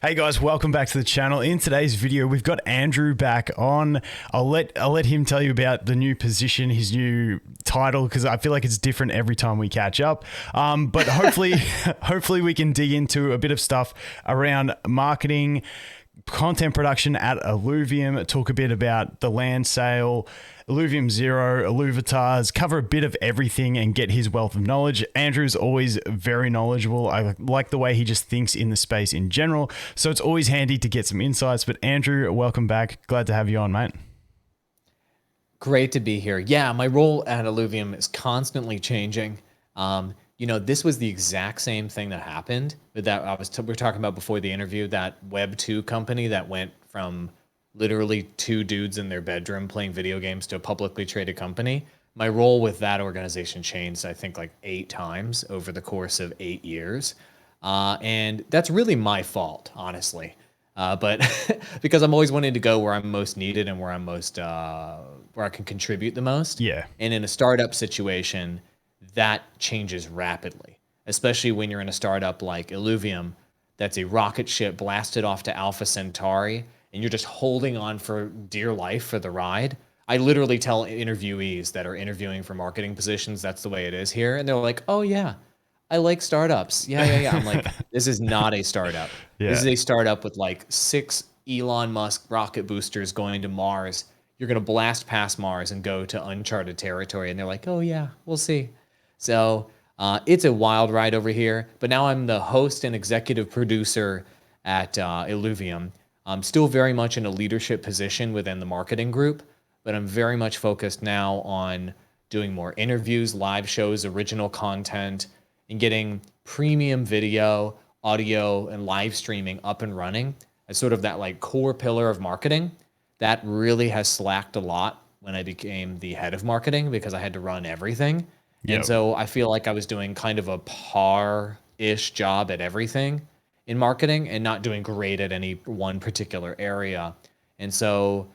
Hey guys, welcome back to the channel. In today's video, we've got Andrew back on. I'll let him tell you about the new position, his new title, because I feel like it's different every time we catch up. But hopefully, hopefully we can dig into a bit of stuff around marketing, content production at Illuvium, talk a bit about the land sale, Illuvium Zero, Illuvatars, cover a bit of everything and get his wealth of knowledge. Andrew's always very knowledgeable. I like the way he just thinks in the space in general. So it's always handy to get some insights. But Andrew, welcome back. Glad to have you on, mate. Great to be here. Yeah, my role at Illuvium is constantly changing. This was the exact same thing that happened that we were talking about before the interview, that Web 2 company that went from literally two dudes in their bedroom playing video games to a publicly traded company. My role with that organization changed, I think, like 8 times over the course of 8 years. And that's really my fault, honestly. But because I'm always wanting to go where I'm most needed and where I'm most, where I can contribute the most. Yeah. And in a startup situation, that changes rapidly, especially when you're in a startup like Illuvium, that's a rocket ship blasted off to Alpha Centauri, and you're just holding on for dear life for the ride. I literally tell interviewees that are interviewing for marketing positions, that's the way it is here. And they're like, oh yeah, I like startups. Yeah. I'm like, this is not a startup. Yeah. This is a startup with like 6 Elon Musk rocket boosters going to Mars. You're going to blast past Mars and go to uncharted territory. And they're like, oh yeah, we'll see. So it's a wild ride over here. But now I'm the host and executive producer at Illuvium. I'm still very much in a leadership position within the marketing group, but I'm very much focused now on doing more interviews, live shows, original content, and getting premium video, audio, and live streaming up and running as sort of that like core pillar of marketing. That really has slacked a lot when I became the head of marketing because I had to run everything. Yep. And so I feel like I was doing kind of a par-ish job at everything in marketing and not doing great at any one particular area. And so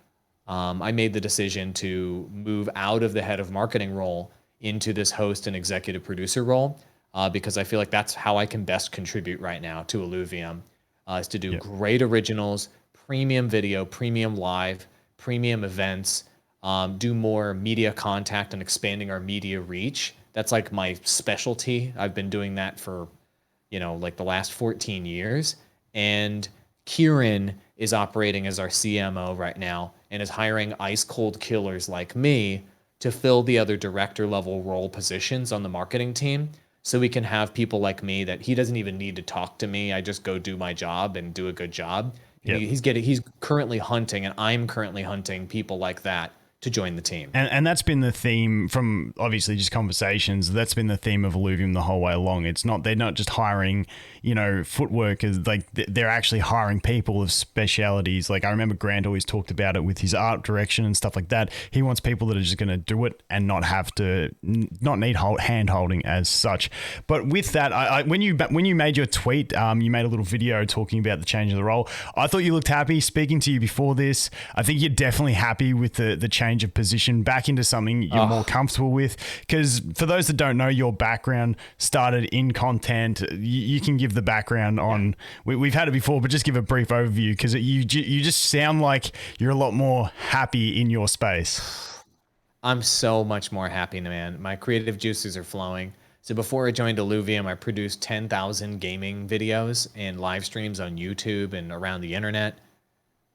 I made the decision to move out of the head of marketing role into this host and executive producer role because I feel like that's how I can best contribute right now to Illuvium, is to do great originals, premium video, premium live, premium events, do more media contact and expanding our media reach. That's like my specialty. I've been doing that for like the last 14 years. And Kieran is operating as our CMO right now and is hiring ice cold killers like me to fill the other director level role positions on the marketing team. So we can have people like me that he doesn't even need to talk to me. I just go do my job and do a good job. Yep. He's currently hunting, and I'm currently hunting people like that to join the team. And that's been the theme from obviously just conversations. That's been the theme of Illuvium the whole way along. They're not just hiring, foot workers, like they're actually hiring people of specialities. Like I remember Grant always talked about it with his art direction and stuff like that. He wants people that are just going to do it and not need hand holding as such. But with that, when you made your tweet, you made a little video talking about the change of the role. I thought you looked happy. Speaking to you before this, I think you're definitely happy with the change of position back into something you're more comfortable with. Because for those that don't know, your background started in content. You can give the background on. We've had it before, but just give a brief overview because you just sound like you're a lot more happy in your space. I'm so much more happy, man. My creative juices are flowing. So before I joined Illuvium, I produced 10,000 gaming videos and live streams on YouTube and around the internet,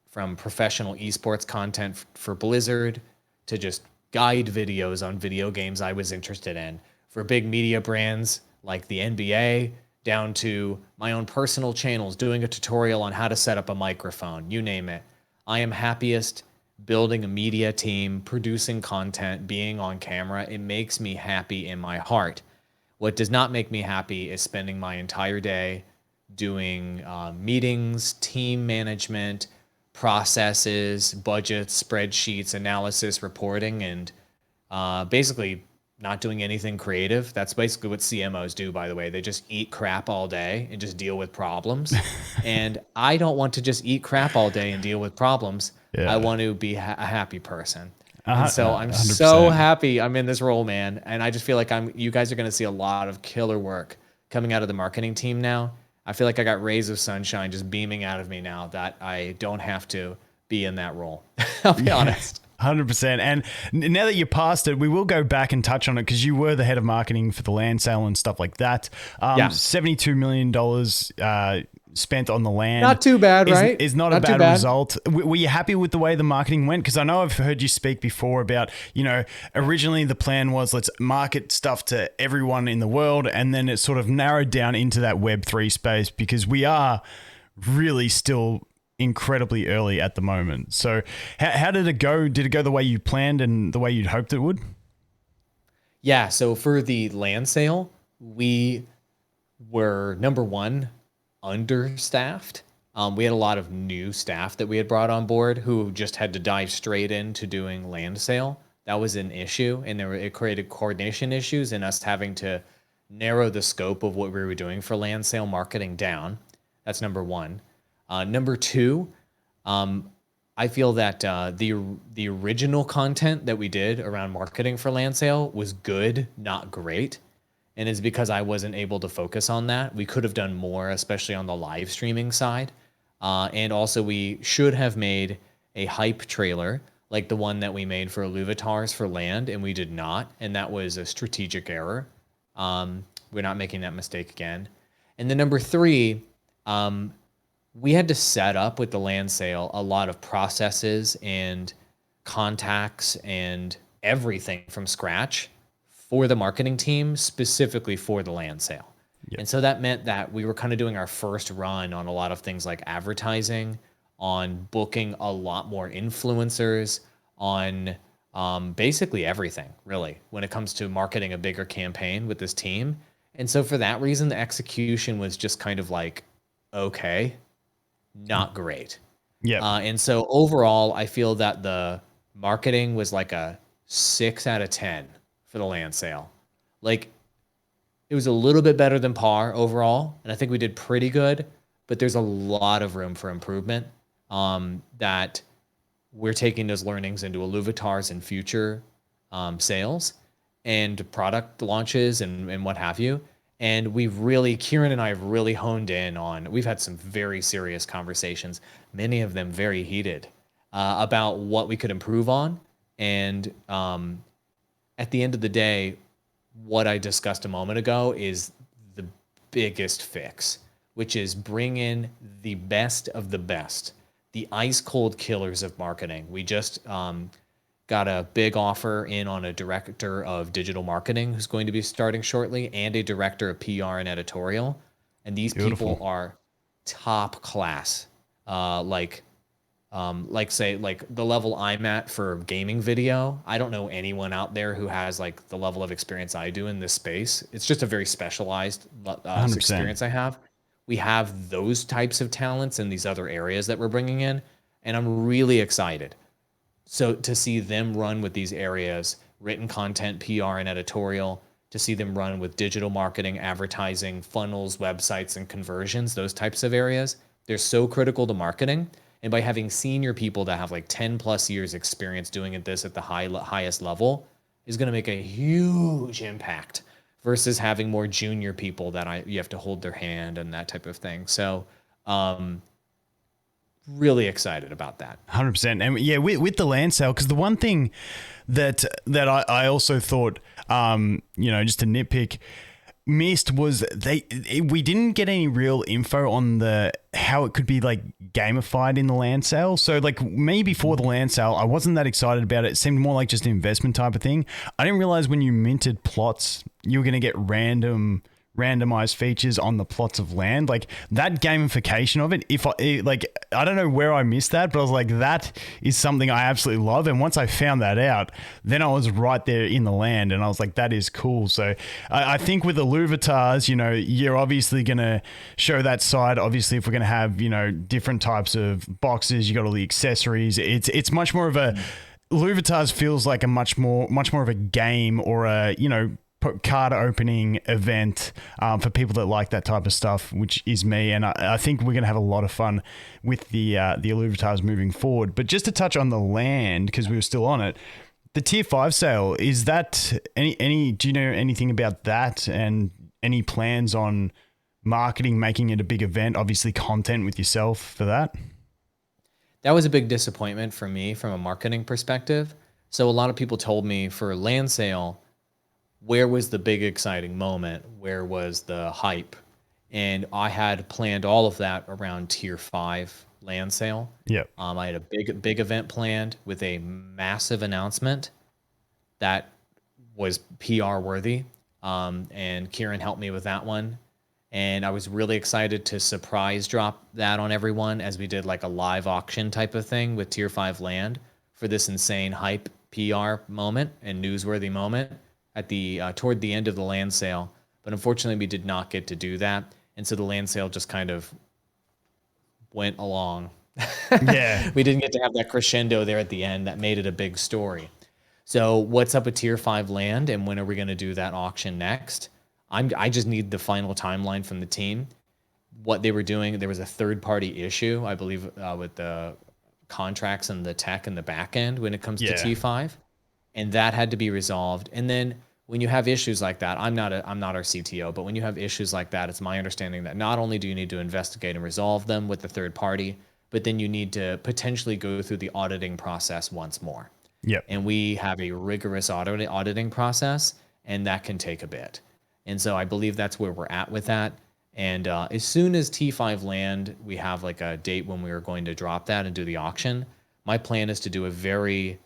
from professional esports content for Blizzard to just guide videos on video games I was interested in for big media brands like the NBA, down to my own personal channels doing a tutorial on how to set up a microphone, you name it. I am happiest building a media team, producing content, being on camera. It makes me happy in my heart. What does not make me happy is spending my entire day doing meetings, team management, processes, budgets, spreadsheets, analysis, reporting, and basically not doing anything creative. That's basically what CMOs do, by the way. They just eat crap all day and just deal with problems. And I don't want to just eat crap all day and deal with problems. I want to be a happy person. And so I'm 100%. So happy I'm in this role, man. And I just feel like you guys are going to see a lot of killer work coming out of the marketing team now. I feel like I got rays of sunshine just beaming out of me now that I don't have to be in that role. I'll be honest. 100%. And now that you're past it, we will go back and touch on it because you were the head of marketing for the land sale and stuff like that. Yeah. $72 million spent on the land. Not too bad, right? Is not a bad result. Were you happy with the way the marketing went? Because I know I've heard you speak before about, originally the plan was let's market stuff to everyone in the world. And then it sort of narrowed down into that Web3 space because we are really still incredibly early at the moment. So how did it go? Did it go the way you planned and the way you'd hoped it would? Yeah. So for the land sale, we were number one, understaffed. We had a lot of new staff that we had brought on board who just had to dive straight into doing land sale. That was an issue, and it created coordination issues and us having to narrow the scope of what we were doing for land sale marketing down. That's number one. Number two, I feel that the original content that we did around marketing for land sale was good, not great. And it's because I wasn't able to focus on that. We could have done more, especially on the live streaming side. And also we should have made a hype trailer like the one that we made for Illuvatars for land, and we did not. And that was a strategic error. We're not making that mistake again. And then number three, we had to set up with the land sale a lot of processes and contacts and everything from scratch for the marketing team, specifically for the land sale. Yep. And so that meant that we were kind of doing our first run on a lot of things like advertising, on booking a lot more influencers, on basically everything, really, when it comes to marketing a bigger campaign with this team. And so for that reason, the execution was just kind of like, okay, not great. Yeah. And so overall, I feel that the marketing was like a 6 out of 10 for the land sale. Like, it was a little bit better than par overall, and I think we did pretty good, but there's a lot of room for improvement that we're taking those learnings into Illuvatars and future sales and product launches and what have you. And Kieran and I have really honed in on, we've had some very serious conversations, many of them very heated, about what we could improve on. And at the end of the day, what I discussed a moment ago is the biggest fix, which is bring in the best of the best, the ice cold killers of marketing. We just got a big offer in on a director of digital marketing who's going to be starting shortly, and a director of PR and editorial. And these people are top class. Like the level I'm at for gaming video, I don't know anyone out there who has like the level of experience I do in this space. It's just a very specialized experience I have. We have those types of talents in these other areas that we're bringing in, and I'm really excited. So to see them run with these areas, written content, PR, and editorial, to see them run with digital marketing, advertising, funnels, websites, and conversions, those types of areas, they're so critical to marketing. And by having senior people that have like 10 plus years experience doing this at the highest level is going to make a huge impact versus having more junior people that you have to hold their hand and that type of thing. So, really excited about that. 100%. And yeah, with the land sale, because the one thing that I also thought, just to nitpick, missed was we didn't get any real info on how it could be like gamified in the land sale. So like me before the land sale, I wasn't that excited about it. It seemed more like just an investment type of thing. I didn't realize when you minted plots, you were going to get randomized features on the plots of land, like that gamification of it. I don't know where I missed that, but I was like, that is something I absolutely love. And once I found that out, then I was right there in the land, and I was like, that is cool. So I think with the Illuvatars, you're obviously going to show that side. Obviously, if we're going to have, different types of boxes, you got all the accessories. It's much more of a Illuvatars feels like a much more of a game or a, card opening event for people that like that type of stuff, which is me. And I think we're going to have a lot of fun with the Illuvatars moving forward. But just to touch on the land, because we were still on it, the tier 5 sale, is that do you know anything about that and any plans on marketing, making it a big event, obviously content with yourself for that? That was a big disappointment for me from a marketing perspective. So a lot of people told me for land sale, where was the big exciting moment? Where was the hype? And I had planned all of that around tier 5 land sale. Yep. I had a big event planned with a massive announcement that was PR worthy. And Kieran helped me with that one. And I was really excited to surprise drop that on everyone as we did like a live auction type of thing with tier 5 land for this insane hype PR moment and newsworthy moment at the toward the end of the land sale. But unfortunately, we did not get to do that. And so the land sale just kind of went along. Yeah. We didn't get to have that crescendo there at the end that made it a big story. So what's up with tier 5 land and when are we going to do that auction next? I just need the final timeline from the team. What they were doing, there was a third party issue, I believe, with the contracts and the tech and the back end when it comes to Yeah. T5, and that had to be resolved. And then when you have issues like that, I'm not our CTO, but when you have issues like that, it's my understanding that not only do you need to investigate and resolve them with the third party, but then you need to potentially go through the auditing process once more. Yep. And we have a rigorous auditing process, and that can take a bit. And so I believe that's where we're at with that. And as soon as T5 land, we have like a date when we are going to drop that and do the auction. My plan is to do a very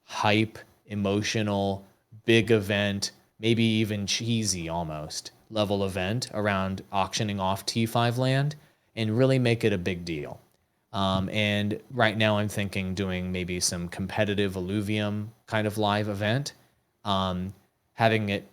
hype, emotional, big event, maybe even cheesy almost level event around auctioning off T5 land and really make it a big deal. And right now I'm thinking doing maybe some competitive Illuvium kind of live event, having it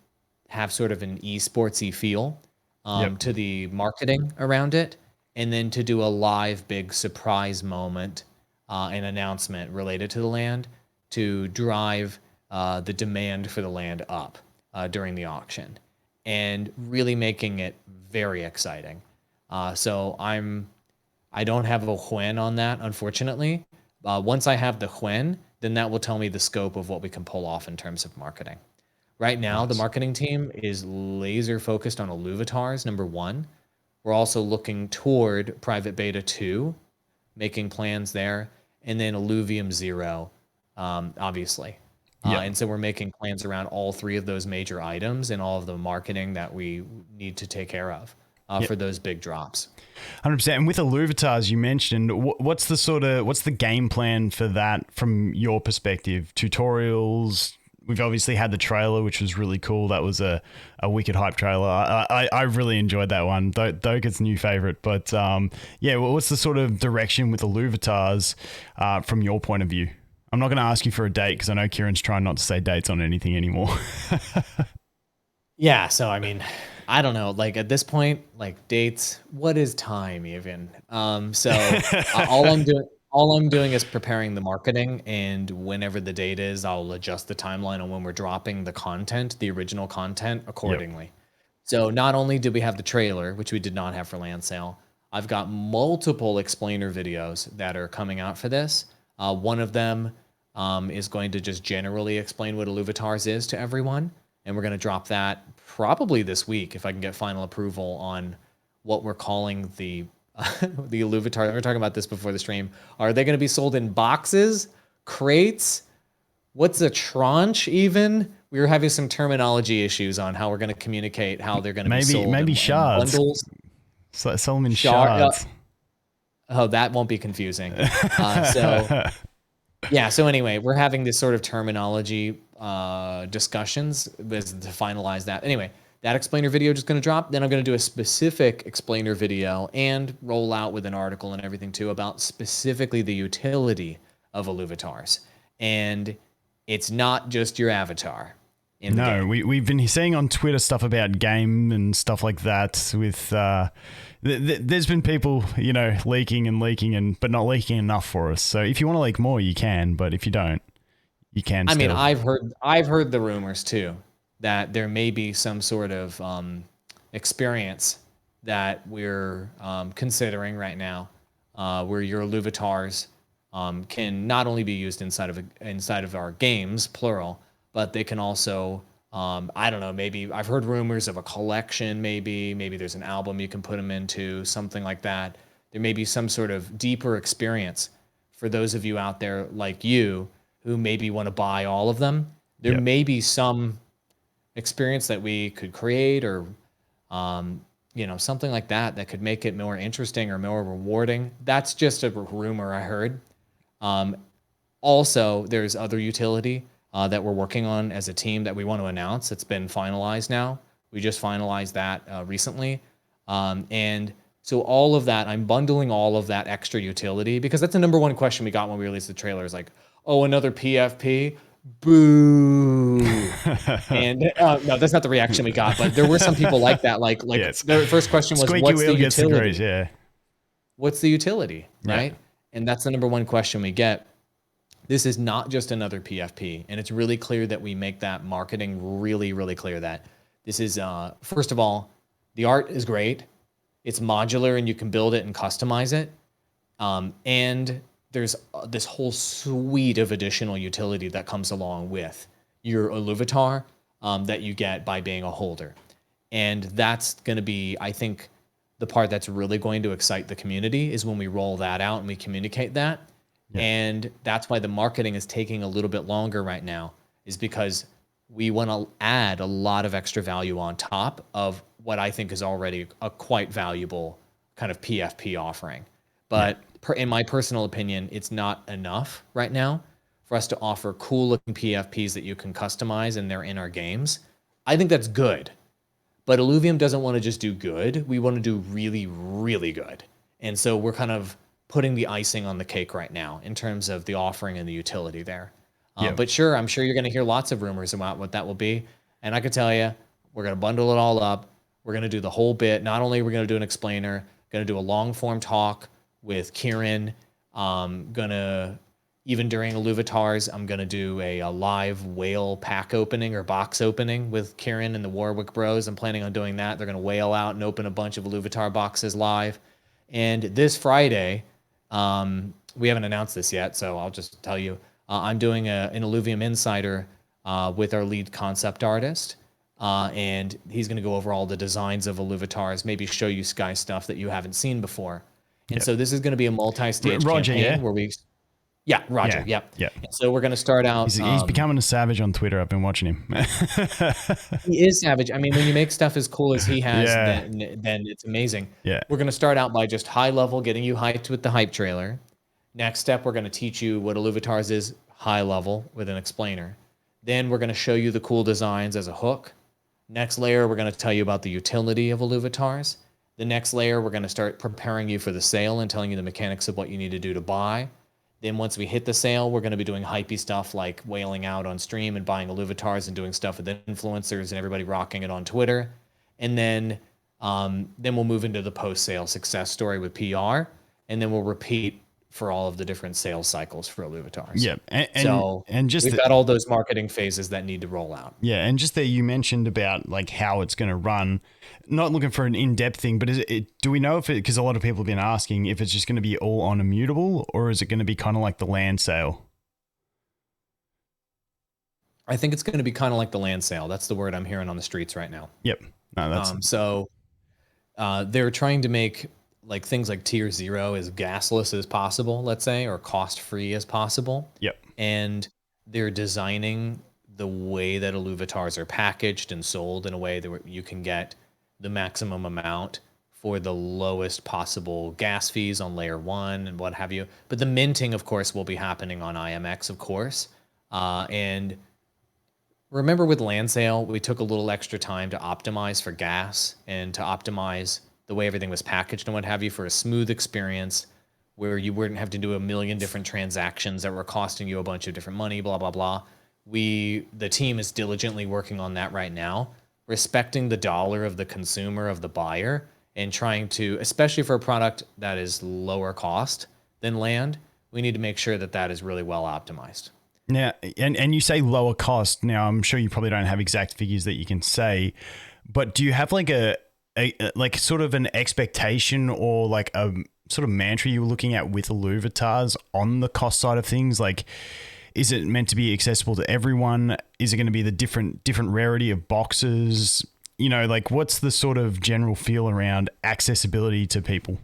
have sort of an esportsy feel Yep. to the marketing around it, and then to do a live big surprise moment, an announcement related to the land to drive the demand for the land up during the auction, and really making it very exciting. So I don't have a when on that, unfortunately. Once I have the when, then that will tell me the scope of what we can pull off in terms of marketing. Right now, the Nice. marketing team is laser focused on Illuvatars, number one. We're also looking toward Private Beta 2, making plans there, and then Illuvium 0, obviously. Yep. And so we're making plans around all three of those major items and all of the marketing that we need to take care of Yep. for those big drops. 100%. And with Illuvatars, you mentioned, what's the game plan for that from your perspective? Tutorials. We've obviously had the trailer, which was really cool. That was a wicked hype trailer. I really enjoyed that one. Doket's new favorite. But yeah, what's the sort of direction with Illuvatars from your point of view? I'm not going to ask you for a date because I know Kieran's trying not to say dates on anything anymore. Yeah, so I mean, I don't know. Like at this point, like dates, what is time even? So all I'm doing is preparing the marketing, and whenever the date is, I'll adjust the timeline on when we're dropping the content, the original content, accordingly. So not only did we have the trailer, which we did not have for land sale, I've got multiple explainer videos that are coming out for this. One of them is going to just generally explain what Illuvatars is to everyone, and we're going to drop that probably this week if I can get final approval on what we're calling the the Illuvitar. We were talking about this before the stream. Are they going to be sold in boxes, crates? What's a tranche even? We were having some terminology issues on how we're going to communicate how they're going to be sold. Maybe in shards. bundles. So sell them in shards. Oh, that won't be confusing. So yeah. So anyway, we're having this sort of terminology discussions to finalize that. Anyway, that explainer video just going to drop. Then I'm going to do a specific explainer video and roll out with an article and everything too about specifically the utility of Illuvatars. And it's not just your avatar. No, we've been seeing on Twitter stuff about game and stuff like that. With there's been people, leaking but not leaking enough for us. So if you want to leak more, you can. But if you don't, you can. I mean, I've heard the rumors too that there may be some sort of experience that we're considering right now, where your Illuvatars can not only be used inside of our games, plural, but they can also I don't know, maybe I've heard rumors of a collection, maybe there's an album you can put them into, something like that. There may be some sort of deeper experience for those of you out there like you who maybe want to buy all of them. There Yep. may be some experience that we could create or something like that that could make it more interesting or more rewarding. That's just a rumor I heard. Um, Also, there's other utility that we're working on as a team that we want to announce. It's been finalized now. We just finalized that recently. And so all of that, I'm bundling all of that extra utility because that's the number one question we got when we released the trailer is like, oh, another PFP? Boo. And no, that's not the reaction we got, but there were some people like that. Like Yes. the first question was, Squeaky what's the wheel gets the grease. utility? Yeah. What's the utility, Yeah. right? And that's the number one question we get. This is not just another PFP. And it's really clear that we make that marketing really, really clear that this is, first of all, the art is great. It's modular and you can build it and customize it. And there's this whole suite of additional utility that comes along with your Illuvitar that you get by being a holder. And that's going to be, I think, the part that's really going to excite the community is when we roll that out and we communicate that. Yeah. And that's why the marketing is taking a little bit longer right now, is because we want to add a lot of extra value on top of what I think is already a quite valuable kind of PFP offering. But in my personal opinion, it's not enough right now for us to offer cool looking PFPs that you can customize and they're in our games. I think that's good. But Illuvium doesn't want to just do good. We want to do really, really good. And so we're kind of putting the icing on the cake right now in terms of the offering and the utility there. Yeah. But sure, I'm sure you're going to hear lots of rumors about what that will be. And I could tell you, we're going to bundle it all up. We're going to do the whole bit. Not only are we going to do an explainer, going to do a long form talk with Kieran. Going to, even during Illuvitars, I'm going to do a live whale pack opening or box opening with Kieran and the Warwick Bros. I'm planning on doing that. They're going to whale out and open a bunch of Illuvitar boxes live. And this Friday, we haven't announced this yet, so I'll just tell you, I'm doing an Illuvium Insider with our lead concept artist. And he's going to go over all the designs of Illuvitars, maybe show you Sky stuff that you haven't seen before. And so this is going to be a multi-stage campaign where we... Yeah, Roger. Yeah. And so we're going to start out... He's becoming a savage on Twitter. I've been watching him. He is savage. I mean, when you make stuff as cool as he has, then it's amazing. Yeah. We're going to start out by just high level, getting you hyped with the hype trailer. Next step, we're going to teach you what Illuvitars is high level with an explainer. Then we're going to show you the cool designs as a hook. Next layer, we're going to tell you about the utility of Illuvitars. The next layer, we're going to start preparing you for the sale and telling you the mechanics of what you need to do to buy. Then once we hit the sale, we're going to be doing hypey stuff like whaling out on stream and buying Illuvitars and doing stuff with influencers and everybody rocking it on Twitter. And then we'll move into the post-sale success story with PR. And then we'll repeat for all of the different sales cycles for Illuvitars. Yeah. And we've got all those marketing phases that need to roll out. Yeah. And just that you mentioned about like how it's going to run, not looking for an in-depth thing, but do we know if because a lot of people have been asking if it's just going to be all on Immutable or is it going to be kind of like the land sale? I think it's going to be kind of like the land sale. That's the word I'm hearing on the streets right now. Yep. No, that's they're trying to make like things like tier 0 as gasless as possible, let's say, or cost free as possible. Yep. And they're designing the way that Illuvitars are packaged and sold in a way that you can get the maximum amount for the lowest possible gas fees on layer 1 and what have you. But the minting, of course, will be happening on IMX, of course. And remember with land sale, we took a little extra time to optimize for gas and to optimize the way everything was packaged and what have you for a smooth experience where you wouldn't have to do a million different transactions that were costing you a bunch of different money, blah, blah, blah. The team is diligently working on that right now, respecting the dollar of the consumer, of the buyer, and trying to, especially for a product that is lower cost than land, we need to make sure that that is really well optimized. Now, and you say lower cost. Now, I'm sure you probably don't have exact figures that you can say, but do you have like a like sort of an expectation or like a sort of mantra you were looking at with Illuvitars on the cost side of things? Like, Is it meant to be accessible to everyone? Is it going to be the different rarity of boxes? You know, like what's the sort of general feel around accessibility to people?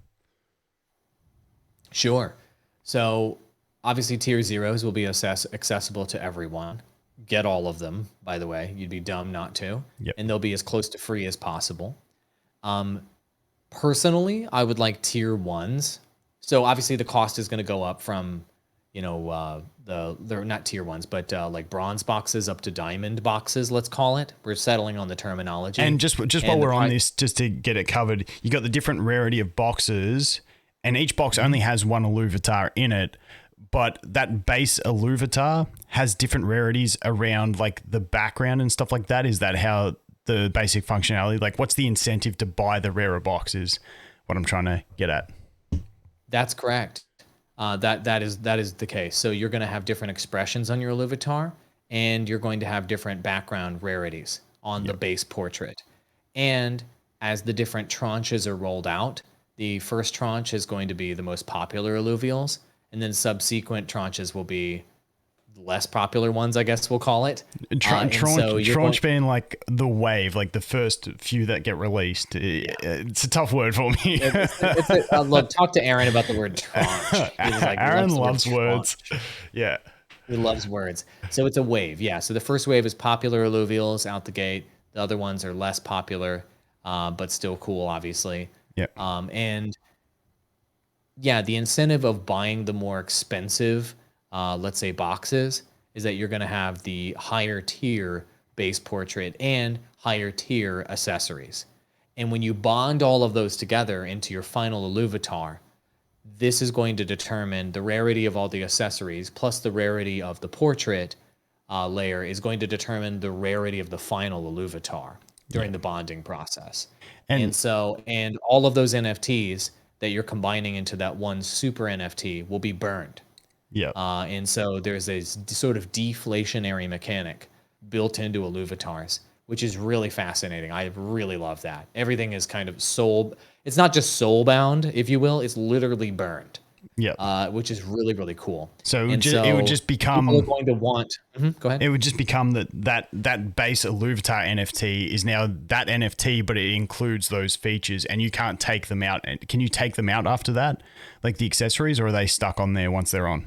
Sure. So obviously tier zeros will be accessible to everyone. Get all of them, by the way. You'd be dumb not to. Yep. And they'll be as close to free as possible. Personally, I would like tier ones. So obviously the cost is going to go up from, they're not tier ones, but like bronze boxes up to diamond boxes, let's call it. We're settling on the terminology. And just while we're on this, just to get it covered, you got the different rarity of boxes, and each box only has one Illuvitar in it. But that base Illuvitar has different rarities around like the background and stuff like that. Is that how the basic functionality, like what's the incentive to buy the rarer box is what I'm trying to get at. That's correct. That is the case. So you're going to have different expressions on your Illuvitar, and you're going to have different background rarities on the base portrait. And as the different tranches are rolled out, the first tranche is going to be the most popular alluvials, and then subsequent tranches will be less popular ones, I guess we'll call it. Tranche being like the wave, like the first few that get released. It's a tough word for me. Look, talk to Aaron about the word tranche. Aaron loves words. Yeah. He loves words. So it's a wave. Yeah. So the first wave is popular alluvials out the gate. The other ones are less popular, but still cool, obviously. Yeah. And yeah, the incentive of buying the more expensive, let's say boxes, is that you're going to have the higher tier base portrait and higher tier accessories. And when you bond all of those together into your final Illuvitar, this is going to determine the rarity of all the accessories plus the rarity of the portrait layer is going to determine the rarity of the final Illuvitar during the bonding process. And all of those NFTs that you're combining into that one super NFT will be burned. Yeah. And so there's a sort of deflationary mechanic built into Illuvitars, which is really fascinating. I really love that. Everything is kind of it's not just soul bound, if you will, it's literally burned. Yeah. Which is really, really cool. So it would just become people are going to want. Go ahead. It would just become that base Illuvitar NFT is now that NFT, but it includes those features, and you can't take them out. Can you take them out after that, like the accessories, or are they stuck on there once they're on?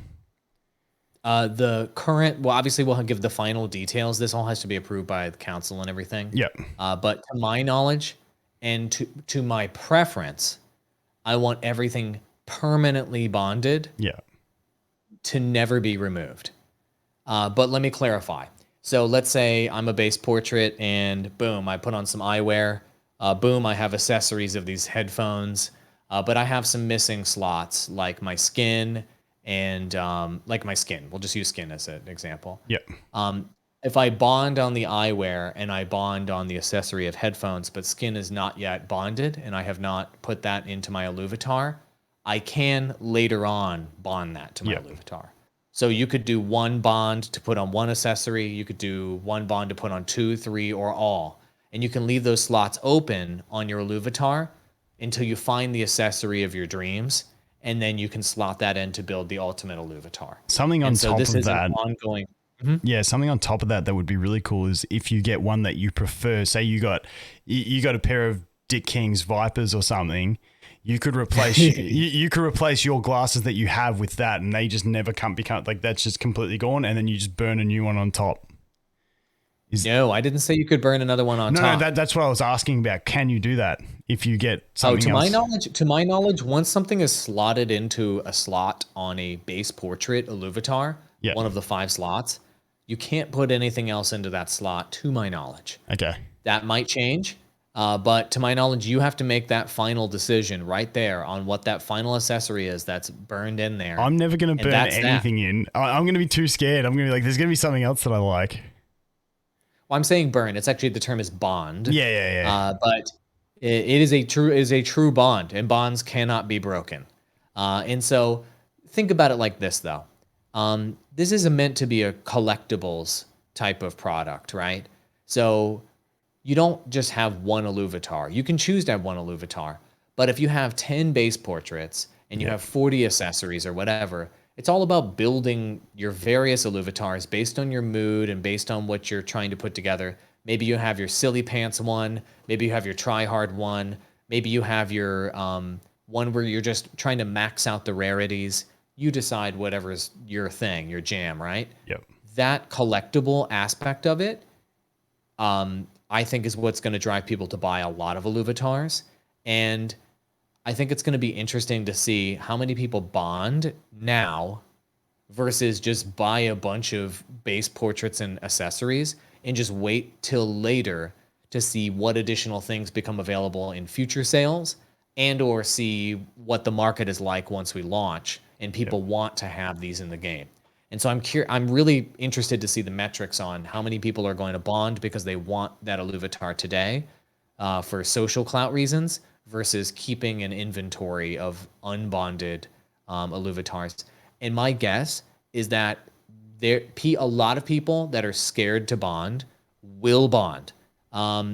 The current, well, obviously we'll give the final details. This all has to be approved by the council and everything. Yeah. But to my knowledge, and to my preference, I want everything permanently bonded. Yeah. To never be removed. But let me clarify. So let's say I'm a base portrait and boom, I put on some eyewear. Boom, I have accessories of these headphones. But I have some missing slots like my skin and like my skin. We'll just use skin as an example. Yeah. If I bond on the eyewear and I bond on the accessory of headphones, but skin is not yet bonded and I have not put that into my Illuvitar, I can later on bond that to my Illuvitar. So you could do one bond to put on one accessory. You could do one bond to put on 2, 3, or all. And you can leave those slots open on your Illuvitar until you find the accessory of your dreams. And then you can slot that in to build the ultimate Illuvitar. Something on top of that. An ongoing. Yeah, something on top of that would be really cool is if you get one that you prefer. Say you got a pair of Dick King's Vipers or something. You could replace you could replace your glasses that you have with that, and they just never become like that's just completely gone, and then you just burn a new one on top. No, I didn't say you could burn another one on top. No, that's what I was asking about. Can you do that if you get something else? To my knowledge, once something is slotted into a slot on a base portrait Illuvitar, one of the 5 slots, you can't put anything else into that slot. To my knowledge, okay, that might change. But to my knowledge, you have to make that final decision right there on what that final accessory is that's burned in there. I'm never going to burn anything in. I'm going to be too scared. I'm going to be like, there's going to be something else that I like. Well, I'm saying burn. It's actually, the term is bond. Yeah. But it is a true bond, and bonds cannot be broken. And so think about it like this, though. This is meant to be a collectibles type of product, right? So you don't just have one Illuvitar. You can choose to have one Illuvitar, but if you have 10 base portraits and you have 40 accessories or whatever, it's all about building your various Illuvatars based on your mood and based on what you're trying to put together. Maybe you have your silly pants one, maybe you have your try hard one, maybe you have your one where you're just trying to max out the rarities. You decide whatever's your thing, your jam, right? Yep. That collectible aspect of it, I think is what's going to drive people to buy a lot of Illuvatars. And I think it's going to be interesting to see how many people bond now versus just buy a bunch of base portraits and accessories and just wait till later to see what additional things become available in future sales and or see what the market is like once we launch and people want to have these in the game. And so I'm really interested to see the metrics on how many people are going to bond because they want that Illuvatar today for social clout reasons versus keeping an inventory of unbonded Illuvatars. And my guess is that a lot of people that are scared to bond will bond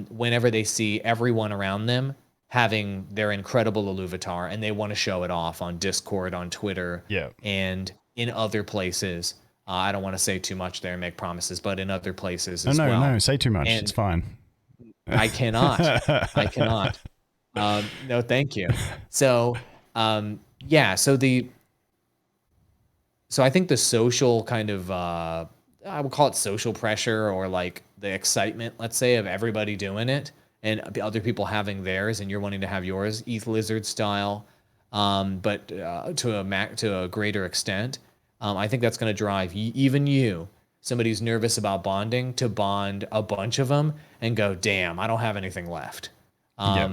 whenever they see everyone around them having their incredible Illuvatar and they want to show it off on Discord, on Twitter, Yeah. and in other places. I don't want to say too much there and make promises, but in other places No, as no, well. no. Say too much. And It's fine. I cannot. I cannot. No, thank you. So, yeah. So I think the social kind of I would call it social pressure or like the excitement, let's say, of everybody doing it and other people having theirs, and you're wanting to have yours, ETH Lizard style, but to a greater extent. I think that's going to drive even you, somebody who's nervous about bonding, to bond a bunch of them and go, damn, I don't have anything left. Yeah.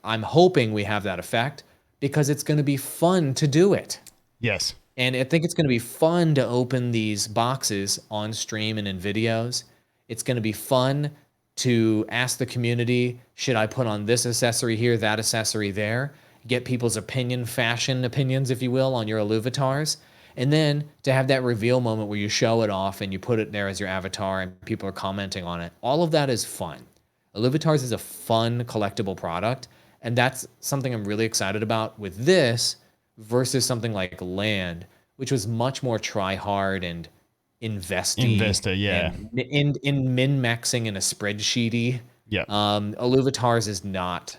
I'm hoping we have that effect because it's going to be fun to do it. Yes. And I think it's going to be fun to open these boxes on stream and in videos. It's going to be fun to ask the community, should I put on this accessory here, that accessory there? Get people's fashion opinions, if you will, on your Illuvatars. And then to have that reveal moment where you show it off and you put it there as your avatar and people are commenting on it. All of that is fun. Illuvatars is a fun collectible product. And that's something I'm really excited about with this versus something like Land, which was much more try hard and Investor, yeah. and in min-maxing in a spreadsheety. Yeah. Illuvatars is not.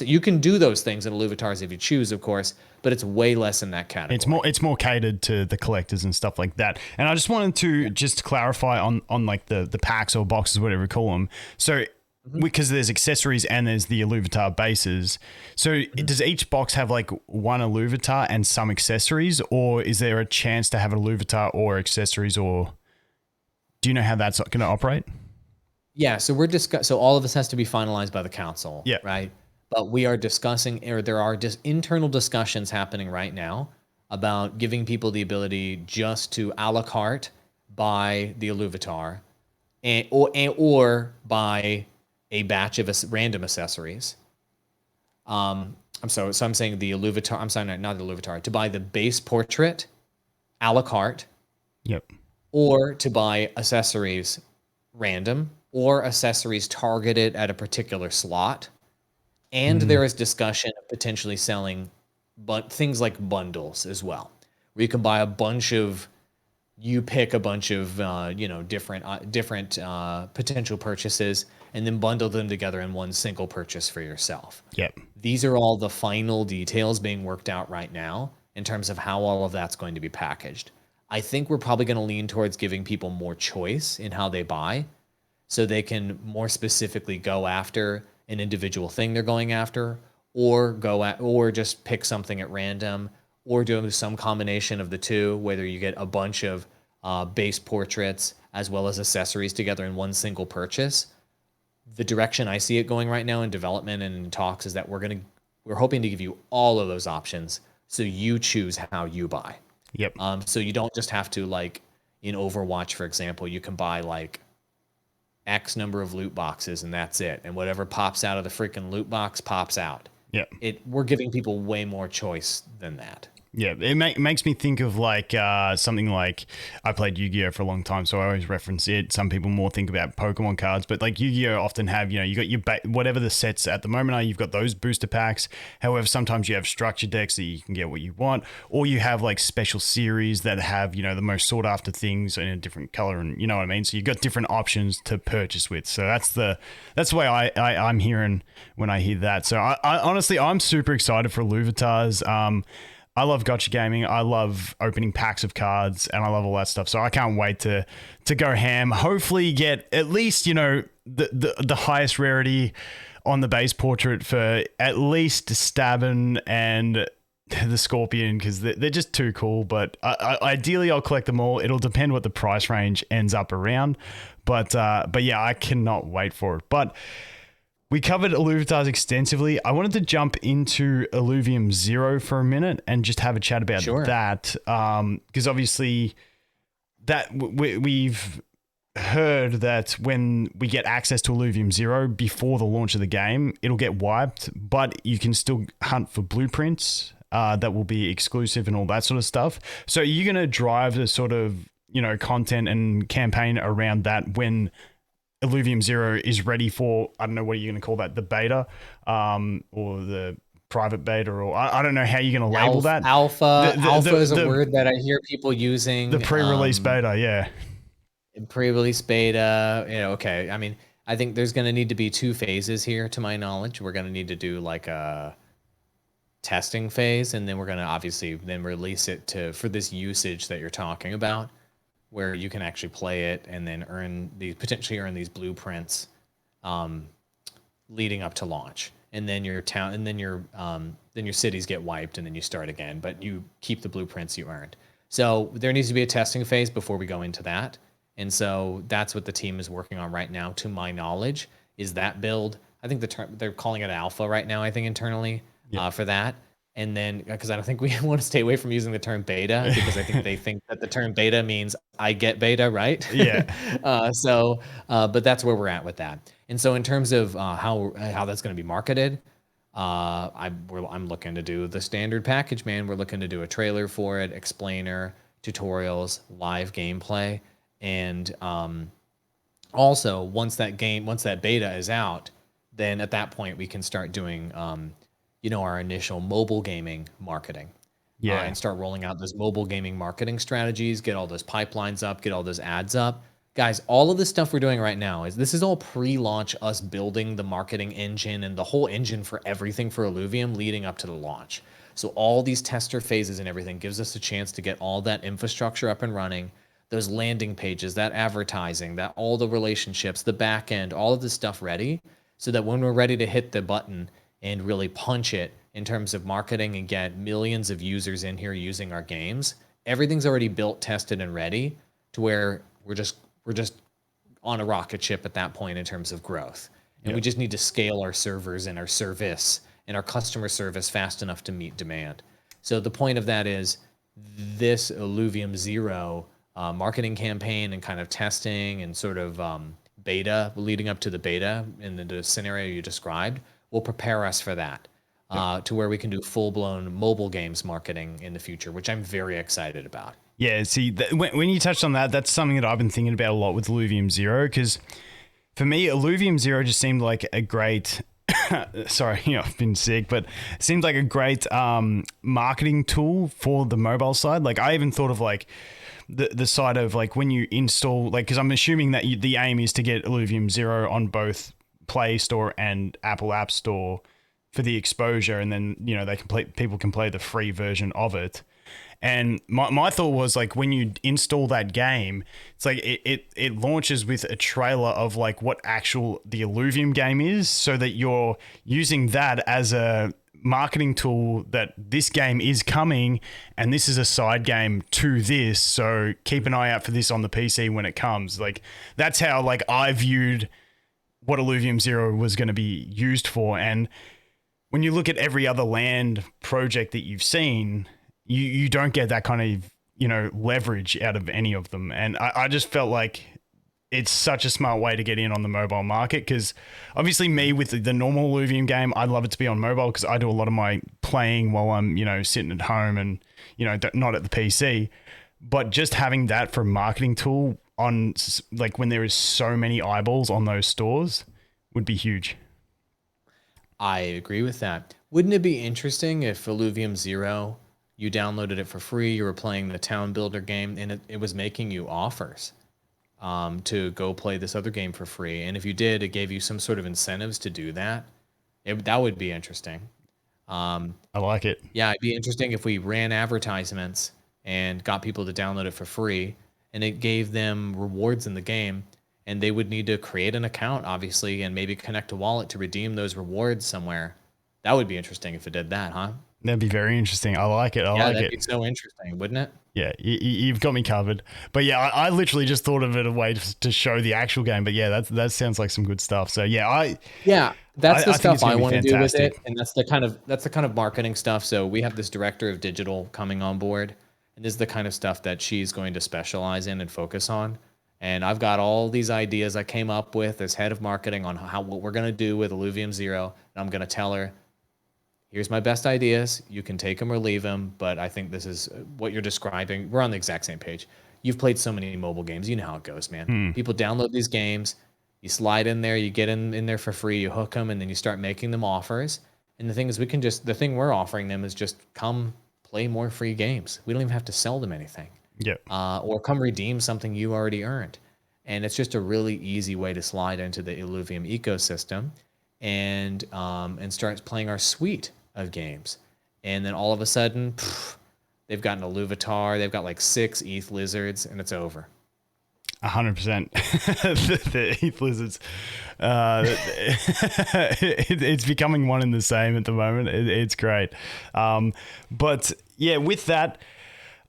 You can do those things in Illuvatars if you choose, of course, but it's way less in that category. It's more catered to the collectors and stuff like that. And I just wanted to just clarify on like the packs or boxes, whatever you call them. So because there's accessories and there's the Illuvatar bases. So does each box have like one Illuvatar and some accessories, or is there a chance to have an Illuvatar or accessories, or do you know how that's going to operate? Yeah, so so all of this has to be finalized by the council, Yeah. right? But we are discussing, or there are just internal discussions happening right now about giving people the ability just to a la carte buy the Illuvatar or buy a batch of random accessories. I'm saying the Illuvatar. I'm sorry, not the Illuvatar. To buy the base portrait, a la carte. Yep. Or to buy accessories, random, or accessories targeted at a particular slot. And there is discussion of potentially selling, but things like bundles as well, where you can buy a bunch of. You pick a bunch of different potential purchases and then bundle them together in one single purchase for yourself. Yep. These are all the final details being worked out right now in terms of how all of that's going to be packaged. I think we're probably going to lean towards giving people more choice in how they buy so they can more specifically go after an individual thing they're going after or just pick something at random or do some combination of the two, whether you get a bunch of base portraits as well as accessories together in one single purchase. The direction I see it going right now in development and in talks is that we're hoping to give you all of those options so you choose how you buy. Yep. So you don't just have to, like in Overwatch, for example, you can buy like X number of loot boxes and that's it. And whatever pops out of the freaking loot box pops out. Yep. We're giving people way more choice than that. Yeah, it makes me think of like something like I played Yu-Gi-Oh for a long time, so I always reference it. Some people more think about Pokemon cards, but like Yu-Gi-Oh often have, you got your whatever the sets at the moment are, you've got those booster packs. However, sometimes you have structured decks that you can get what you want, or you have like special series that have, the most sought after things in a different color, and you know what I mean. So you've got different options to purchase with. So that's the way I'm hearing when I hear that. So I honestly I'm super excited for Illuvitar's. I love gotcha gaming. I love opening packs of cards, and I love all that stuff. So I can't wait to go ham. Hopefully, get at least the highest rarity on the base portrait for at least Stabin and the Scorpion, because they're just too cool. But ideally, I'll collect them all. It'll depend what the price range ends up around. But yeah, I cannot wait for it. But we covered Illuvitar's extensively. I wanted to jump into Illuvium Zero for a minute and just have a chat about that. Because obviously that we've heard that when we get access to Illuvium Zero before the launch of the game, it'll get wiped, but you can still hunt for blueprints that will be exclusive and all that sort of stuff. So you're going to drive the sort of, content and campaign around that when Illuvium Zero is ready for, I don't know, what are you going to call that, the beta or the private beta, or I don't know how you're going to label that. Alpha is a word that I hear people using. The pre-release beta, yeah. Pre-release beta, okay. I mean, I think there's going to need to be 2 phases here, to my knowledge. We're going to need to do like a testing phase, and then we're going to obviously then release it for this usage that you're talking about, where you can actually play it and then potentially earn these blueprints leading up to launch. And then your town, and then your cities get wiped, and then you start again, but you keep the blueprints you earned. So there needs to be a testing phase before we go into that. And so that's what the team is working on right now, to my knowledge, is that build. I think they're calling it alpha right now, I think, internally for that. And then, because I don't think we want to stay away from using the term beta, because I think they think that the term beta means I get beta, right? Yeah. But that's where we're at with that. And so in terms of how that's going to be marketed, I'm looking to do the standard package, man. We're looking to do a trailer for it, explainer, tutorials, live gameplay. And also, once that beta is out, then at that point we can start doing our initial mobile gaming marketing. And start rolling out those mobile gaming marketing strategies, get all those pipelines up, get all those ads up. Guys, all of this stuff we're doing right now is all pre-launch, us building the marketing engine and the whole engine for everything for Illuvium leading up to the launch. So all these tester phases and everything gives us a chance to get all that infrastructure up and running, those landing pages, that advertising, that all the relationships, the back end, all of this stuff ready, so that when we're ready to hit the button and really punch it in terms of marketing and get millions of users in here using our games, everything's already built, tested, and ready to where we're just on a rocket ship at that point in terms of growth. And we just need to scale our servers and our service and our customer service fast enough to meet demand. So the point of that is this Illuvium Zero marketing campaign and kind of testing and sort of beta leading up to the beta in the scenario you described will prepare us for that, to where we can do full-blown mobile games marketing in the future, which I'm very excited about. Yeah, see, when you touched on that, that's something that I've been thinking about a lot with Illuvium Zero, because for me, Illuvium Zero just seemed like a great... sorry, I've been sick, but it seemed like a great marketing tool for the mobile side. Like, I even thought of like the side of like when you install, like, because I'm assuming that the aim is to get Illuvium Zero on both Play Store and Apple App Store for the exposure, and then people can play the free version of it. And my thought was like, when you install that game, it's like it launches with a trailer of like what the Illuvium game is, so that you're using that as a marketing tool that this game is coming and this is a side game to this, so keep an eye out for this on the PC when it comes. Like, that's how like I viewed what Illuvium Zero was going to be used for. And when you look at every other land project that you've seen, you don't get that kind of, leverage out of any of them. And I just felt like it's such a smart way to get in on the mobile market because obviously me with the normal Illuvium game, I'd love it to be on mobile because I do a lot of my playing while I'm, sitting at home and, not at the PC. But just having that for a marketing tool on like when there is so many eyeballs on those stores would be huge. I agree with that. Wouldn't it be interesting if Illuvium Zero, you downloaded it for free, you were playing the town builder game, and it was making you offers to go play this other game for free? And if you did, it gave you some sort of incentives to do that. That would be interesting. I like it. Yeah, it'd be interesting if we ran advertisements and got people to download it for free, and it gave them rewards in the game, and they would need to create an account, obviously, and maybe connect a wallet to redeem those rewards somewhere. That would be interesting if it did that, huh? That'd be very interesting. I like it. I Yeah, like that'd it. be so interesting, wouldn't it? Yeah, you've got me covered. But yeah, I literally just thought of it a way to show the actual game. But yeah, that sounds like some good stuff. So yeah, Yeah, that's the I think it's stuff I gonna be want to do with it, fantastic. and that's the kind of marketing stuff. So we have this director of digital coming on board, and this is the kind of stuff that she's going to specialize in and focus on. And I've got all these ideas I came up with as head of marketing on what we're gonna do with Illuvium Zero, and I'm gonna tell her, here's my best ideas. You can take them or leave them, but I think this is what you're describing. We're on the exact same page. You've played so many mobile games. You know how it goes, man. Hmm. People download these games. You slide in there, you get in there for free, you hook them, and then you start making them offers. And the thing is, the thing we're offering them is just come play more free games. We don't even have to sell them anything, Yeah, or come redeem something you already earned. And it's just a really easy way to slide into the Illuvium ecosystem and start playing our suite of games. And then all of a sudden, they've gotten a Luvatar, they've got like 6 ETH lizards, and it's over. 100%. The Heath lizards, it's becoming one and the same at the moment. It's great. But yeah, with that,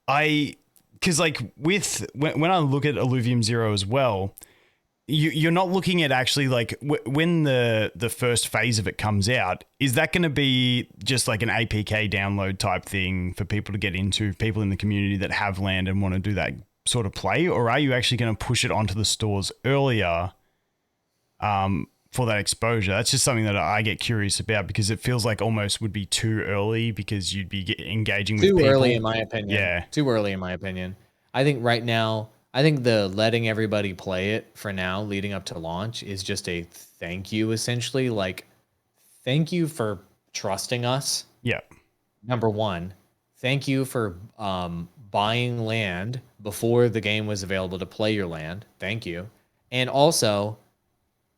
because like when I look at Illuvium Zero as well, you're not looking at actually like when the first phase of it comes out, is that going to be just like an APK download type thing for people to get into, people in the community that have land and want to do that sort of play, or are you actually going to push it onto the stores earlier for that exposure? That's just something that I get curious about because it feels like almost would be too early because you'd be engaging with Too people. early, in my opinion. Yeah. Too early, in my opinion. I think right now, I think the letting everybody play it for now, leading up to launch, is just a thank you, essentially. Like, thank you for trusting us. Yeah. Number one, thank you for buying land before the game was available to play your land. Thank you. And also,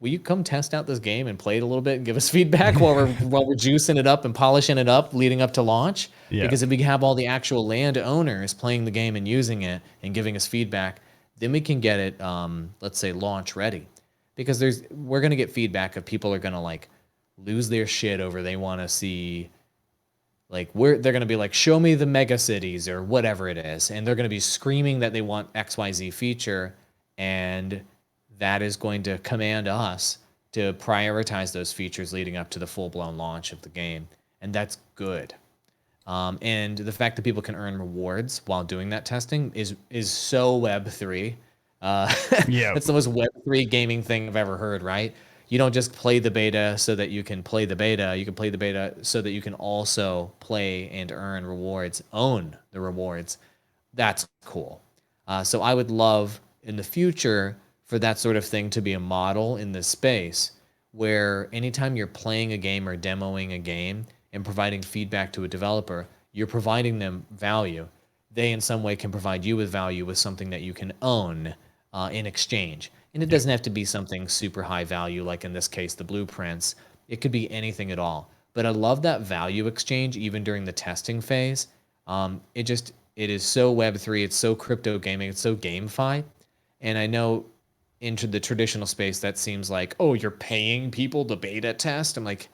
will you come test out this game and play it a little bit and give us feedback while we're juicing it up and polishing it up leading up to launch? Yeah. Because if we have all the actual landowners playing the game and using it and giving us feedback, then we can get it, let's say, launch ready. Because we're gonna get feedback of people are gonna like lose their shit over they want to see. Like they're gonna be like, show me the mega cities or whatever it is, and they're gonna be screaming that they want XYZ feature, and that is going to command us to prioritize those features leading up to the full-blown launch of the game, and that's good. And the fact that people can earn rewards while doing that testing is so Web3. Yeah. That's the most Web3 gaming thing I've ever heard, right? You don't just play the beta so that you can play the beta. You can play the beta so that you can also play and earn rewards, own the rewards. That's cool. So I would love in the future for that sort of thing to be a model in this space where anytime you're playing a game or demoing a game and providing feedback to a developer, you're providing them value. They in some way can provide you with value with something that you can own in exchange. And it doesn't have to be something super high value, like in this case, the blueprints. It could be anything at all. But I love that value exchange even during the testing phase. It is so Web3, it's so crypto gaming, it's so GameFi. And I know into the traditional space that seems like, oh, you're paying people to beta test. I'm like,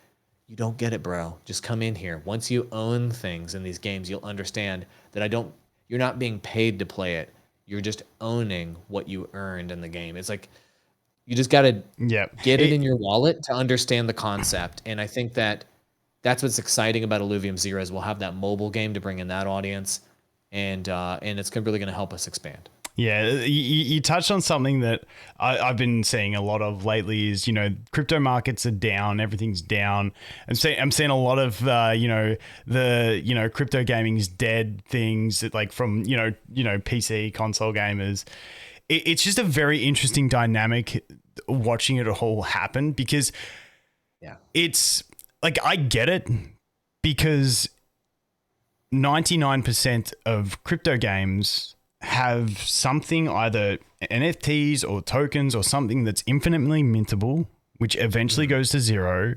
you don't get it, bro. Just come in here. Once you own things in these games, you'll understand that you're not being paid to play it. You're just owning what you earned in the game. It's like you just got to get it in your wallet to understand the concept. And I think that's what's exciting about Illuvium Zero is we'll have that mobile game to bring in that audience, and it's really going to help us expand. Yeah, you touched on something that I've been seeing a lot of lately is, crypto markets are down, everything's down. I'm seeing a lot of, crypto gaming's dead things that, like, from, PC console gamers. It's just a very interesting dynamic watching it all happen because Yeah. it's like, I get it because 99% of crypto games have something, either NFTs or tokens or something that's infinitely mintable, which eventually goes to zero.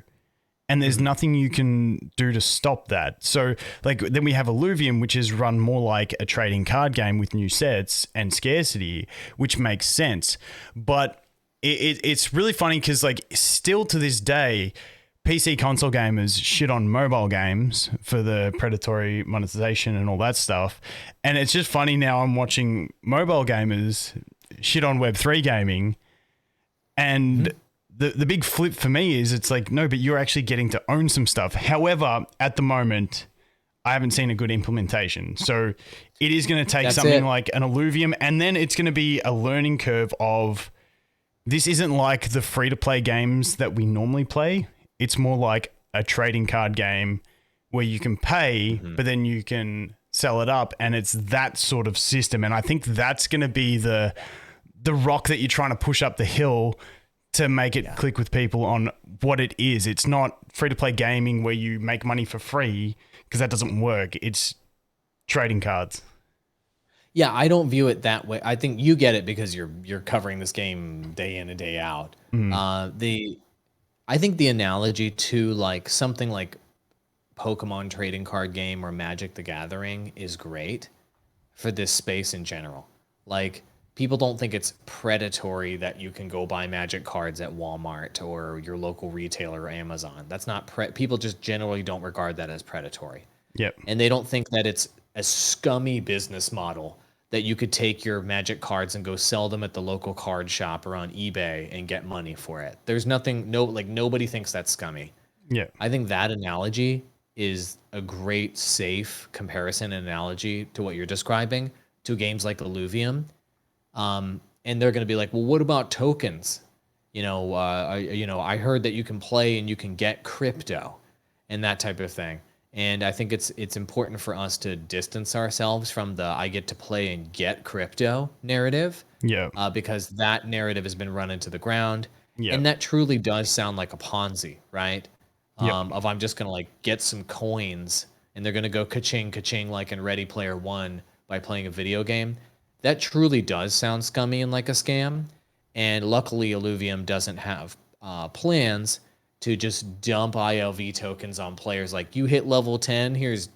And there's nothing you can do to stop that. So, like, then we have Illuvium, which is run more like a trading card game with new sets and scarcity, which makes sense. But it's really funny because, like, still to this day, PC console gamers shit on mobile games for the predatory monetization and all that stuff. And it's just funny now I'm watching mobile gamers shit on Web3 gaming. And the big flip for me is it's like, no, but you're actually getting to own some stuff. However, at the moment, I haven't seen a good implementation. So it is going to take something like an Illuvium, and then it's going to be a learning curve of, this isn't like the free-to-play games that we normally play. It's more like a trading card game where you can pay, but then you can sell it up, and it's that sort of system. And I think that's going to be the rock that you're trying to push up the hill to make it click with people on what it is. It's not free-to-play gaming where you make money for free, because that doesn't work. It's trading cards. Yeah, I don't view it that way. I think you get it because you're covering this game day in and day out. I think the analogy to, like, something like Pokemon trading card game or Magic the Gathering is great for this space in general. Like, people don't think it's predatory that you can go buy Magic cards at Walmart or your local retailer or Amazon. That's not people just generally don't regard that as predatory. Yep. And they don't think that it's a scummy business model that you could take your Magic cards and go sell them at the local card shop or on eBay and get money for it. There's nothing, nobody thinks that's scummy. Yeah. I think that analogy is a great, safe comparison and analogy to what you're describing to games like Illuvium. And they're going to be like, well, what about tokens? I heard that you can play and you can get crypto and that type of thing. And I think it's important for us to distance ourselves from the I get to play and get crypto narrative. Yeah. Because that narrative has been run into the ground. Yeah. And that truly does sound like a Ponzi, right? Yeah. Of I'm just going to, like, get some coins and they're going to go ka-ching, ka-ching, like in Ready Player One by playing a video game. That truly does sound scummy and like a scam. And luckily, Illuvium doesn't have plans to just dump ILV tokens on players. Like, you hit level 10, here's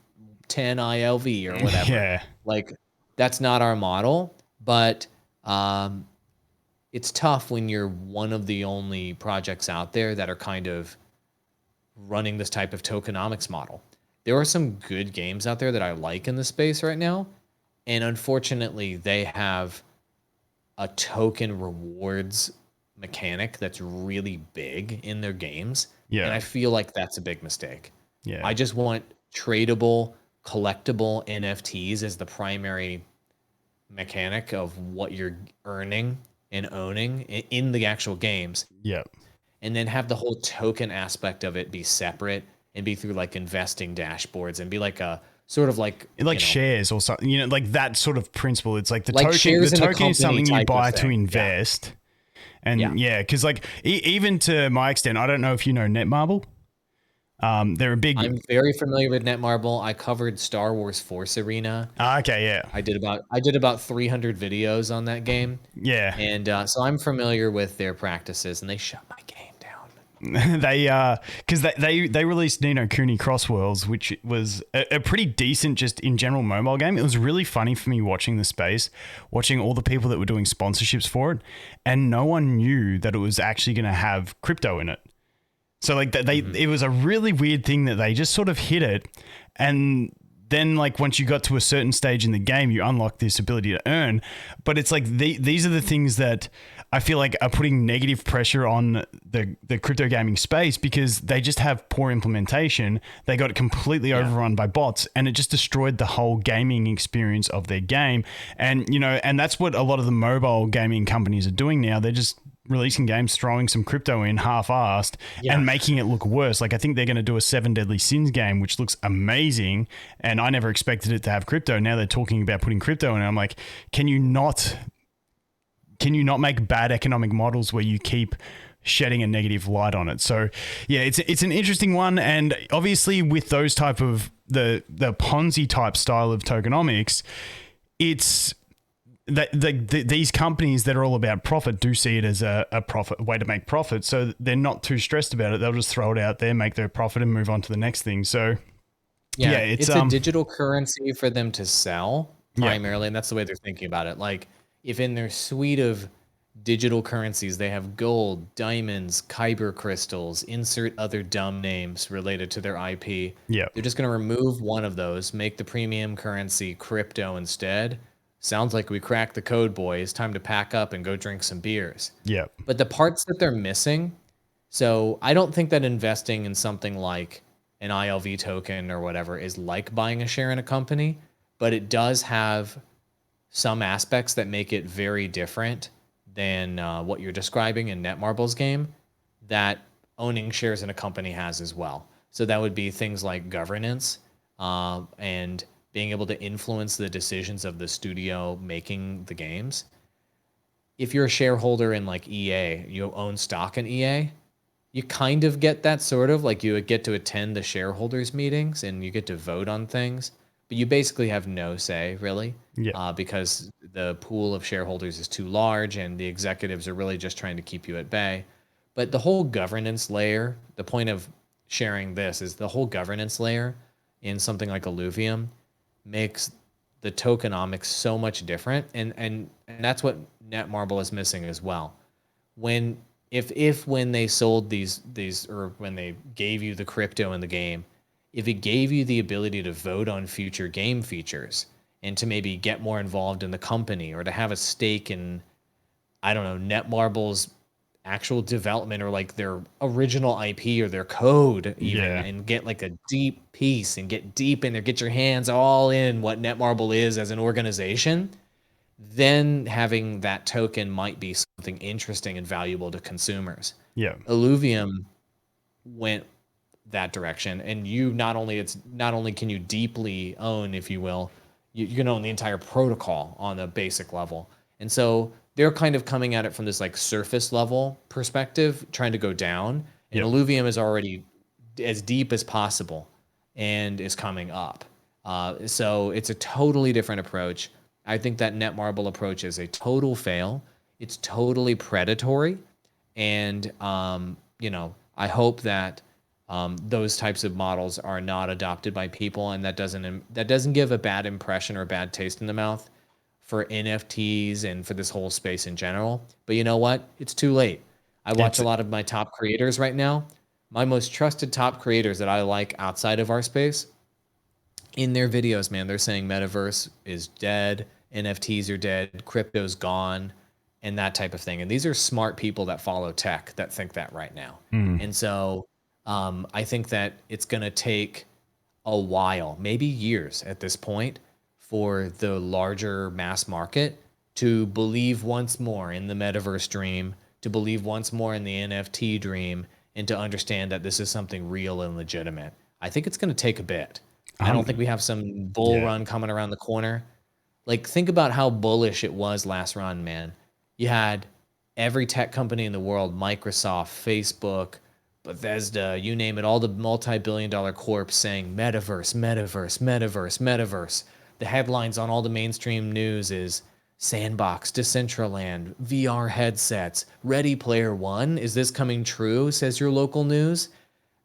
10 ILV or whatever. Yeah. Like, that's not our model. But it's tough when you're one of the only projects out there that are kind of running this type of tokenomics model. There are some good games out there that I like in the space right now. And unfortunately, they have a token rewards mechanic that's really big in their games. Yeah. And I feel like that's a big mistake. Yeah. I just want tradable, collectible NFTs as the primary mechanic of what you're earning and owning in the actual games. Yeah. And then have the whole token aspect of it be separate and be through, like, investing dashboards and be like a sort of like shares or something, like that sort of principle. It's like the like token is something you buy to invest. And because like even to my extent, I don't know if you know Netmarble. They're a big. I'm very familiar with Netmarble. I covered Star Wars Force Arena. Okay, yeah. I did about 300 videos on that game. Yeah, and so I'm familiar with their practices, and they shut my game down. They because they released Ni no Kuni Cross Worlds, which was a pretty decent, just in general, mobile game. It was really funny for me watching the space, watching all the people that were doing sponsorships for it, and no one knew that it was actually going to have crypto in it. So like it was a really weird thing that they just sort of hit it, and then like once you got to a certain stage in the game, you unlock this ability to earn. But it's like these are the things that I feel like are putting negative pressure on the crypto gaming space because they just have poor implementation. They got completely overrun by bots, and it just destroyed the whole gaming experience of their game. And and that's what a lot of the mobile gaming companies are doing now. They're just releasing games, throwing some crypto in half-assed and making it look worse. Like I think they're going to do a 7 Deadly Sins game, which looks amazing. And I never expected it to have crypto. Now they're talking about putting crypto in. And I'm like, can you not make bad economic models where you keep shedding a negative light on it? So yeah, it's an interesting one. And obviously with those type of the Ponzi type style of tokenomics, it's that these companies that are all about profit do see it as a profit way to make profit. So they're not too stressed about it. They'll just throw it out there, make their profit and move on to the next thing. So yeah, it's a digital currency for them to sell primarily. And that's the way they're thinking about it. Like if in their suite of digital currencies, they have gold, diamonds, kyber crystals, insert other dumb names related to their IP. Yeah. They're just going to remove one of those, make the premium currency crypto instead. Sounds like we cracked the code, boys. Time to pack up and go drink some beers. Yeah. But the parts that they're missing, so I don't think that investing in something like an ILV token or whatever is like buying a share in a company, but it does have some aspects that make it very different than what you're describing in Netmarble's game that owning shares in a company has as well. So that would be things like governance and being able to influence the decisions of the studio making the games. If you're a shareholder in like EA, you own stock in EA, you kind of get that sort of like you would get to attend the shareholders meetings and you get to vote on things, but you basically have no say really because the pool of shareholders is too large and the executives are really just trying to keep you at bay. But the whole governance layer, the point of sharing this is the whole governance layer in something like Illuvium makes the tokenomics so much different, and that's what Netmarble is missing as well. When when they sold these or when they gave you the crypto in the game, if it gave you the ability to vote on future game features and to maybe get more involved in the company or to have a stake in, I don't know, Netmarble's actual development or like their original IP or their code even, and get like a deep piece and get deep in there, get your hands all in what Netmarble is as an organization, then having that token might be something interesting and valuable to consumers. Yeah. Illuvium went that direction, and not only can you deeply own, if you will, you can own the entire protocol on a basic level. And so they're kind of coming at it from this like surface level perspective, trying to go down. And Illuvium is already as deep as possible and is coming up. So it's a totally different approach. I think that Netmarble approach is a total fail. It's totally predatory. And, I hope that those types of models are not adopted by people, and that doesn't give a bad impression or a bad taste in the mouth for NFTs and for this whole space in general. But you know what? It's too late. I watch a lot of my top creators right now. My most trusted top creators that I like outside of our space, in their videos, man, they're saying metaverse is dead, NFTs are dead, crypto's gone, and that type of thing. And these are smart people that follow tech that think that right now. And so I think that it's going to take a while, maybe years at this point, for the larger mass market to believe once more in the metaverse dream, to believe once more in the NFT dream, and to understand that this is something real and legitimate. I think it's going to take a bit. I don't think we have some bull run coming around the corner. Like, think about how bullish it was last run, man. You had every tech company in the world, Microsoft, Facebook, Bethesda, you name it, all the multi-billion-dollar corps saying metaverse, metaverse, metaverse, metaverse. The headlines on all the mainstream news is Sandbox, Decentraland, VR headsets, Ready Player One. Is this coming true, says your local news?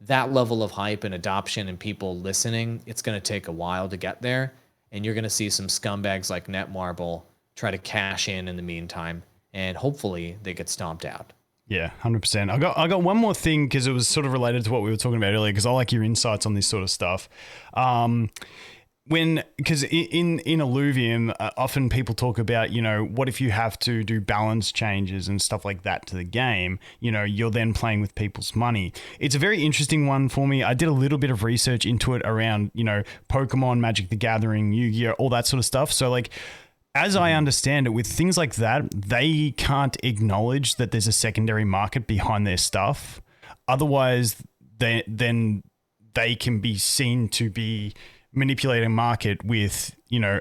That level of hype and adoption and people listening, it's going to take a while to get there. And you're going to see some scumbags like Netmarble try to cash in the meantime. And hopefully they get stomped out. Yeah, 100%. I got one more thing because it was sort of related to what we were talking about earlier, because I like your insights on this sort of stuff. when because in Illuvium, often people talk about, what if you have to do balance changes and stuff like that to the game. You're then playing with people's money. It's a very interesting one for me. I did a little bit of research into it around Pokemon, Magic the Gathering, Yu-Gi-Oh, all that sort of stuff. So like, as I understand it, with things like that, they can't acknowledge that there's a secondary market behind their stuff. Otherwise, then they can be seen to be manipulating market with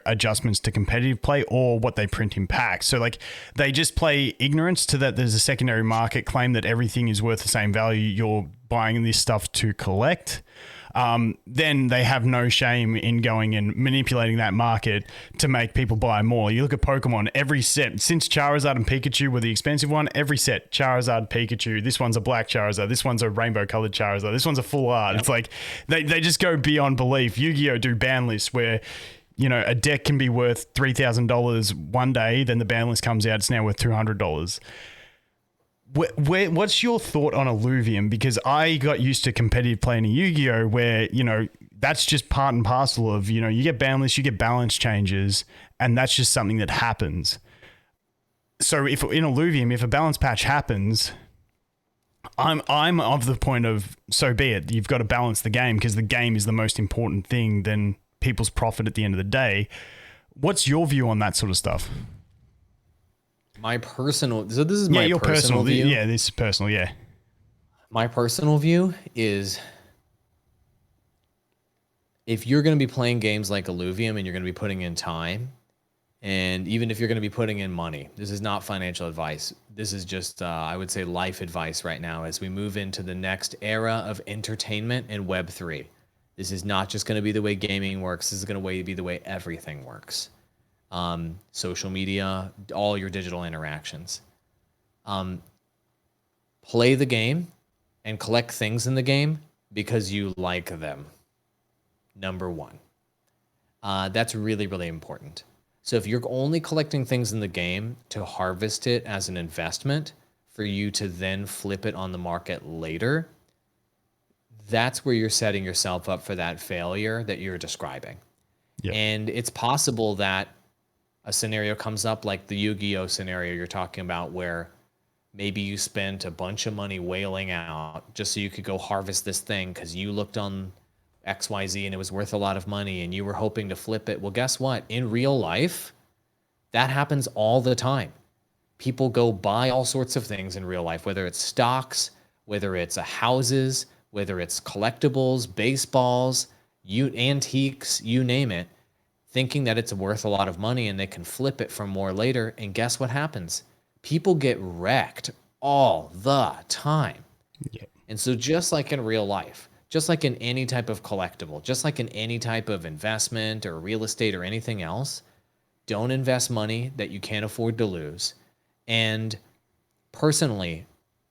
adjustments to competitive play or what they print in packs. So like, they just play ignorance to that there's a secondary market, claim that everything is worth the same value, you're buying this stuff to collect. Then they have no shame in going and manipulating that market to make people buy more. You look at Pokemon, every set, since Charizard and Pikachu were the expensive one, every set, Charizard, Pikachu, this one's a black Charizard, this one's a rainbow colored Charizard, this one's a full art. Yep. It's like, they just go beyond belief. Yu-Gi-Oh! Do ban lists where, a deck can be worth $3,000 one day, then the ban list comes out, it's now worth $200. What's your thought on Illuvium? Because I got used to competitive playing in Yu-Gi-Oh! Where, that's just part and parcel of, you get ban lists, you get balance changes, and that's just something that happens. So if in Illuvium, if a balance patch happens, I'm of the point of, so be it. You've got to balance the game because the game is the most important thing than people's profit at the end of the day. What's your view on that sort of stuff? So this is my your personal view. Yeah, this is personal. Yeah. My personal view is, if you're going to be playing games like Illuvium and you're going to be putting in time, and even if you're going to be putting in money, this is not financial advice. This is just, I would say, life advice right now as we move into the next era of entertainment and Web3. This is not just going to be the way gaming works. This is going to be the way everything works. Social media, all your digital interactions. Play the game and collect things in the game because you like them. Number one. That's really, really important. So if you're only collecting things in the game to harvest it as an investment for you to then flip it on the market later, that's where you're setting yourself up for that failure that you're describing. Yep. And it's possible that a scenario comes up like the Yu-Gi-Oh! Scenario you're talking about, where maybe you spent a bunch of money whaling out just so you could go harvest this thing because you looked on XYZ and it was worth a lot of money and you were hoping to flip it. Well, guess what? In real life, that happens all the time. People go buy all sorts of things in real life, whether it's stocks, whether it's houses, whether it's collectibles, baseballs, antiques, you name it, thinking that it's worth a lot of money and they can flip it for more later. And guess what happens? People get wrecked all the time. Yep. And so just like in real life, just like in any type of collectible, just like in any type of investment or real estate or anything else, don't invest money that you can't afford to lose. And personally,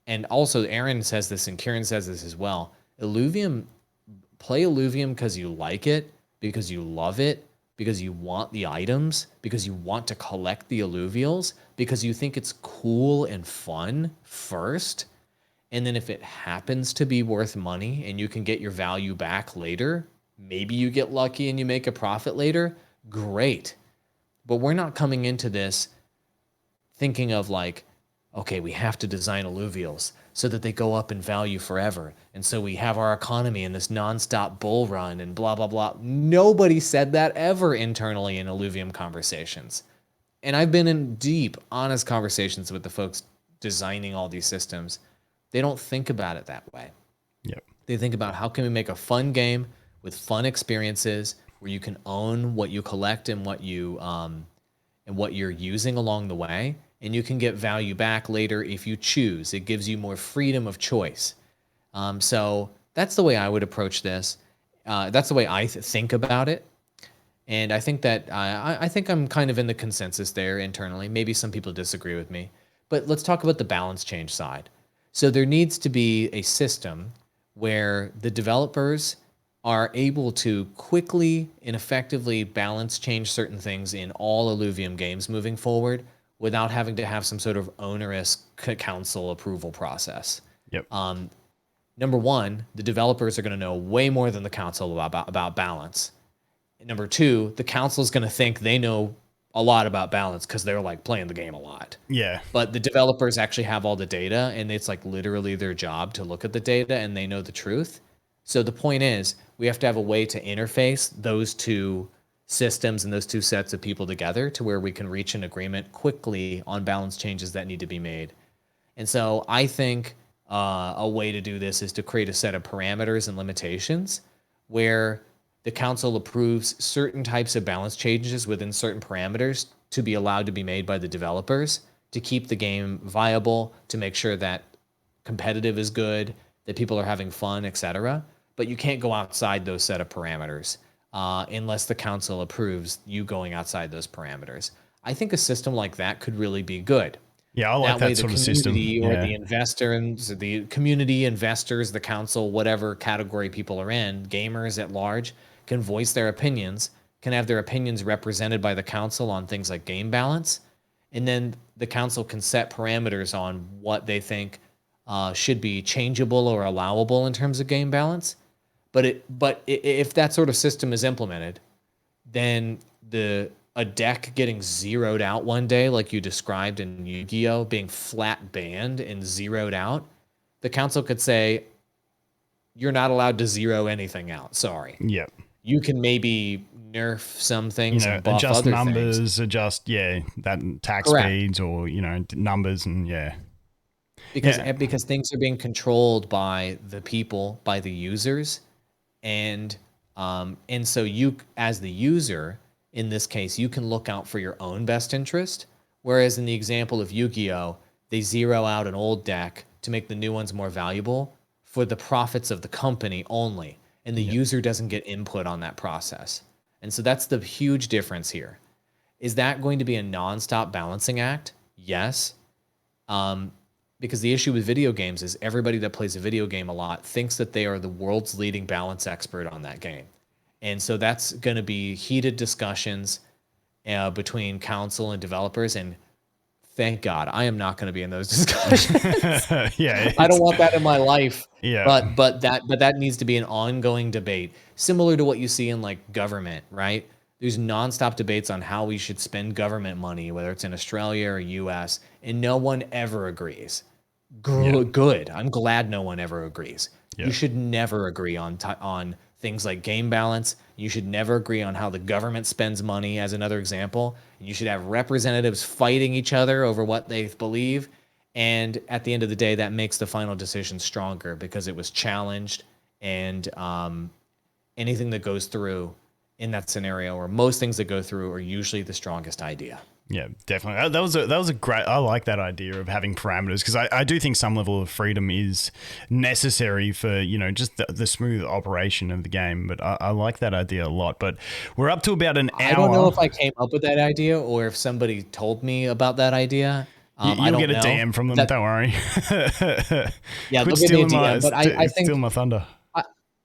and also Aaron says this and Kieran says this as well, play Illuvium because you like it, because you love it, because you want the items, because you want to collect the alluvials, because you think it's cool and fun first. And then if it happens to be worth money and you can get your value back later, maybe you get lucky and you make a profit later, great. But we're not coming into this thinking of like, okay, we have to design alluvials so that they go up in value forever. And so we have our economy in this nonstop bull run and blah, blah, blah. Nobody said that ever internally in Illuvium conversations. And I've been in deep, honest conversations with the folks designing all these systems. They don't think about it that way. Yep. They think about how can we make a fun game with fun experiences where you can own what you collect and what you're using along the way. And you can get value back later if you choose. It gives you more freedom of choice. So that's the way I would approach this. That's the way I think about it. And I think that I think I'm kind of in the consensus there internally. Maybe some people disagree with me. But let's talk about the balance change side. So there needs to be a system where the developers are able to quickly and effectively balance change certain things in all Illuvium games moving forward, without having to have some sort of onerous council approval process. Yep. Number one, the developers are going to know way more than the council about balance. Number two, the council is going to think they know a lot about balance because they're like playing the game a lot. Yeah. But the developers actually have all the data, and it's like literally their job to look at the data, and they know the truth. So the point is, we have to have a way to interface those two systems and those two sets of people together to where we can reach an agreement quickly on balance changes that need to be made. And so I think a way to do this is to create a set of parameters and limitations where the council approves certain types of balance changes within certain parameters to be allowed to be made by the developers to keep the game viable, to make sure that competitive is good, that people are having fun, etc. But you can't go outside those set of parameters unless the council approves you going outside those parameters. I think a system like that could really be good. Yeah, I like That way, that the sort of system. community or Yeah. the investors, the community, investors, the council, whatever category people are in, gamers at large, can voice their opinions, can have their opinions represented by the council on things like game balance. And then the council can set parameters on what they think should be changeable or allowable in terms of game balance. If that sort of system is implemented, then a deck getting zeroed out one day, like you described in Yu-Gi-Oh, being flat banned and zeroed out, the council could say, you're not allowed to zero anything out. Sorry. Yeah. You can maybe nerf some You things know, and buff adjust other things. numbers, adjust, yeah, that tax Correct. speeds or, numbers and yeah. Because Yeah. because things are being controlled by the people, by the users, and so you, as the user, in this case, you can look out for your own best interest. Whereas in the example of Yu-Gi-Oh, they zero out an old deck to make the new ones more valuable for the profits of the company only, and the Yeah. user doesn't get input on that process. And so that's the huge difference here. Is that going to be a nonstop balancing act? Yes. Because the issue with video games is everybody that plays a video game a lot thinks that they are the world's leading balance expert on that game. And so that's going to be heated discussions between council and developers. And thank God I am not going to be in those discussions. Yeah. I don't want that in my life. Yeah. But that needs to be an ongoing debate, similar to what you see in like government, right? There's nonstop debates on how we should spend government money, whether it's in Australia or US, and no one ever agrees. Yeah. Good. I'm glad no one ever agrees. Yeah. You should never agree on things like game balance. You should never agree on how the government spends money, as another example. You should have representatives fighting each other over what they believe. And at the end of the day, that makes the final decision stronger because it was challenged. And anything that goes through in that scenario, or most things that go through, are usually the strongest idea. Yeah, definitely. That was a great. I like that idea of having parameters because I do think some level of freedom is necessary for just the smooth operation of the game. But I like that idea a lot. But we're up to about an hour. I don't know if I came up with that idea or if somebody told me about that idea. I You'll don't get a know. DM from them. Don't worry. Yeah, Quit they'll give me a stealing DM. But I think stealing my thunder.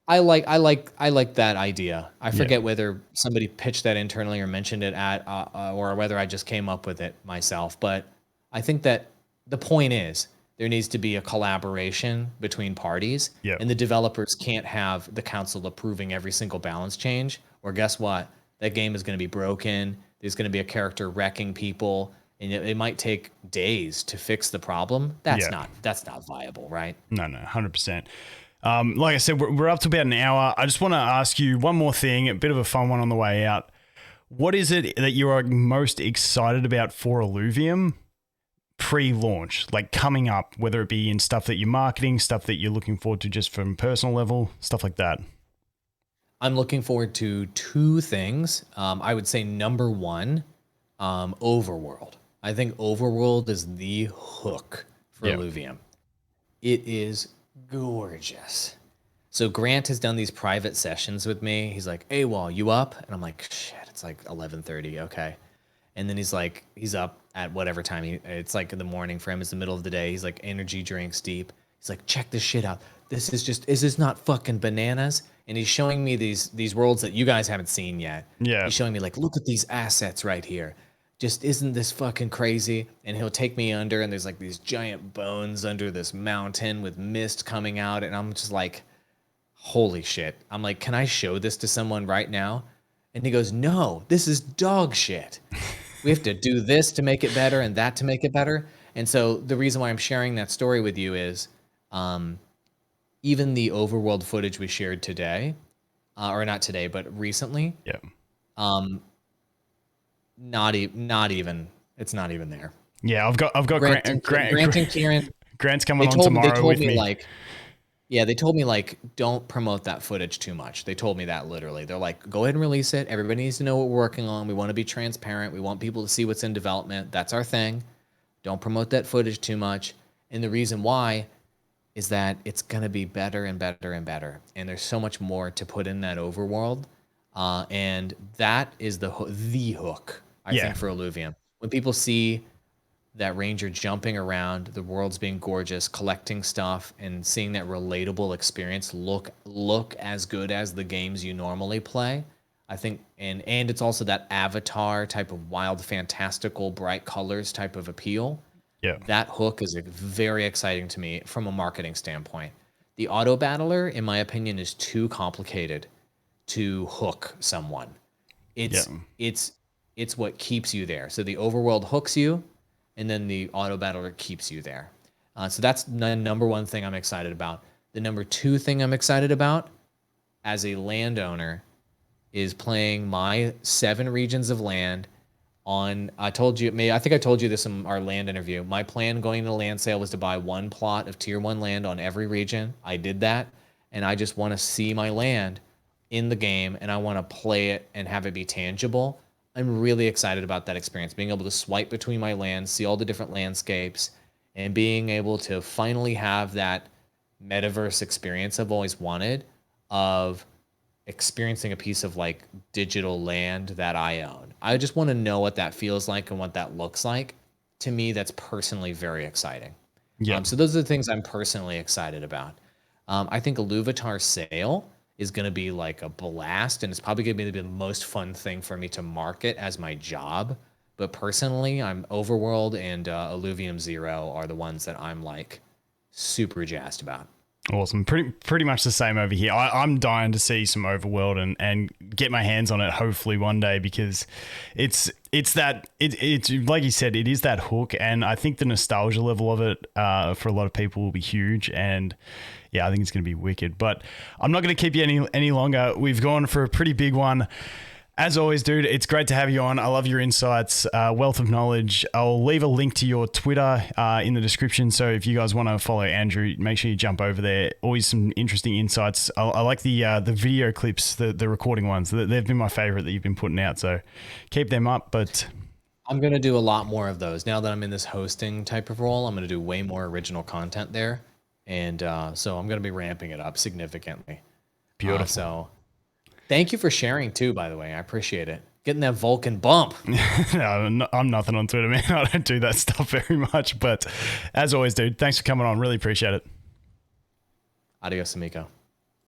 I like that idea. I Yeah. forget whether somebody pitched that internally or mentioned it at or whether I just came up with it myself. But I think that the point is there needs to be a collaboration between parties, Yeah. and the developers can't have the council approving every single balance change. Or guess what? That game is going to be broken. There's going to be a character wrecking people, and it might take days to fix the problem. That's Yeah. not viable, right? No, 100%. Like I said, we're up to about an hour. I just want to ask you one more thing, a bit of a fun one on the way out. What is it that you are most excited about for Illuvium pre-launch, like coming up, whether it be in stuff that you're marketing, stuff that you're looking forward to just from personal level, stuff like that? I'm looking forward to two things. I would say number one, Overworld. I think Overworld is the hook for Yeah. Illuvium. It is gorgeous. So Grant has done these private sessions with me. He's like, "Hey, Wall, you up?" And I'm like, "Shit, it's like 11:30. Okay." And then he's like, he's up at whatever time. It's like in the morning for him. It's the middle of the day. He's like, energy drinks deep. He's like, "Check this shit out. Is this not fucking bananas?" And he's showing me these worlds that you guys haven't seen yet. Yeah. He's showing me like, "Look at these assets right here. Just isn't this fucking crazy?" And he'll take me under, and there's like these giant bones under this mountain with mist coming out, and I'm just like, holy shit. I'm like, can I show this to someone right now? And he goes, no, this is dog shit. We have to do this to make it better and that to make it better. And so the reason why I'm sharing that story with you is um, even the overworld footage we shared today, or not today, but recently, Yeah. um, not even, it's not even there. Yeah, I've got Grant and Kieran, Grant's coming on they tomorrow told with me me. like, yeah, they told me like, don't promote that footage too much. They told me that literally. They're like, go ahead and release it. Everybody needs to know what we're working on. We want to be transparent. We want people to see what's in development. That's our thing. Don't promote that footage too much. And the reason why is that it's going to be better and better and better. And there's so much more to put in that overworld. And that is the hook, I Yeah. think, for Illuvium. When people see that ranger jumping around, the world's being gorgeous, collecting stuff, and seeing that relatable experience look as good as the games you normally play. I think, and it's also that avatar type of wild, fantastical, bright colors type of appeal. Yeah. That hook is very exciting to me from a marketing standpoint. The auto battler, in my opinion, is too complicated to hook someone. Yeah. It's it's what keeps you there. So the overworld hooks you, and then the auto battler keeps you there. So that's the number one thing I'm excited about. The number two thing I'm excited about as a landowner is playing my 7 regions of land on. I think I told you this in our land interview. My plan going into land sale was to buy 1 plot of tier 1 land on every region. I did that, and I just want to see my land in the game, and I want to play it and have it be tangible. I'm really excited about that experience, being able to swipe between my lands, see all the different landscapes, and being able to finally have that metaverse experience I've always wanted of experiencing a piece of like digital land that I own. I just want to know what that feels like and what that looks like. To me, that's personally very exciting. Yeah. So those are the things I'm personally excited about. I think a Luvatar sale is going to be like a blast, and it's probably going to be the most fun thing for me to market as my job. But personally, I'm Overworld and Illuvium Zero are the ones that I'm like super jazzed about. Awesome. Pretty much the same over here. I'm dying to see some Overworld and get my hands on it hopefully one day, because it's like you said, it is that hook, and I think the nostalgia level of it for a lot of people will be huge, and yeah, I think it's going to be wicked. But I'm not going to keep you any longer. We've gone for a pretty big one. As always, dude, it's great to have you on. I love your insights, wealth of knowledge. I'll leave a link to your Twitter in the description. So if you guys want to follow Andrew, make sure you jump over there. Always some interesting insights. I like the video clips, the recording ones. They've been my favorite that you've been putting out. So keep them up. But I'm going to do a lot more of those. Now that I'm in this hosting type of role, I'm going to do way more original content there. And so I'm going to be ramping it up significantly. beautiful. So thank you for sharing too, by the way. I appreciate it. Getting that Vulcan bump. No, I'm nothing on Twitter, man. I don't do that stuff very much. But as always, dude, thanks for coming on. Really appreciate it. Adios, amigo.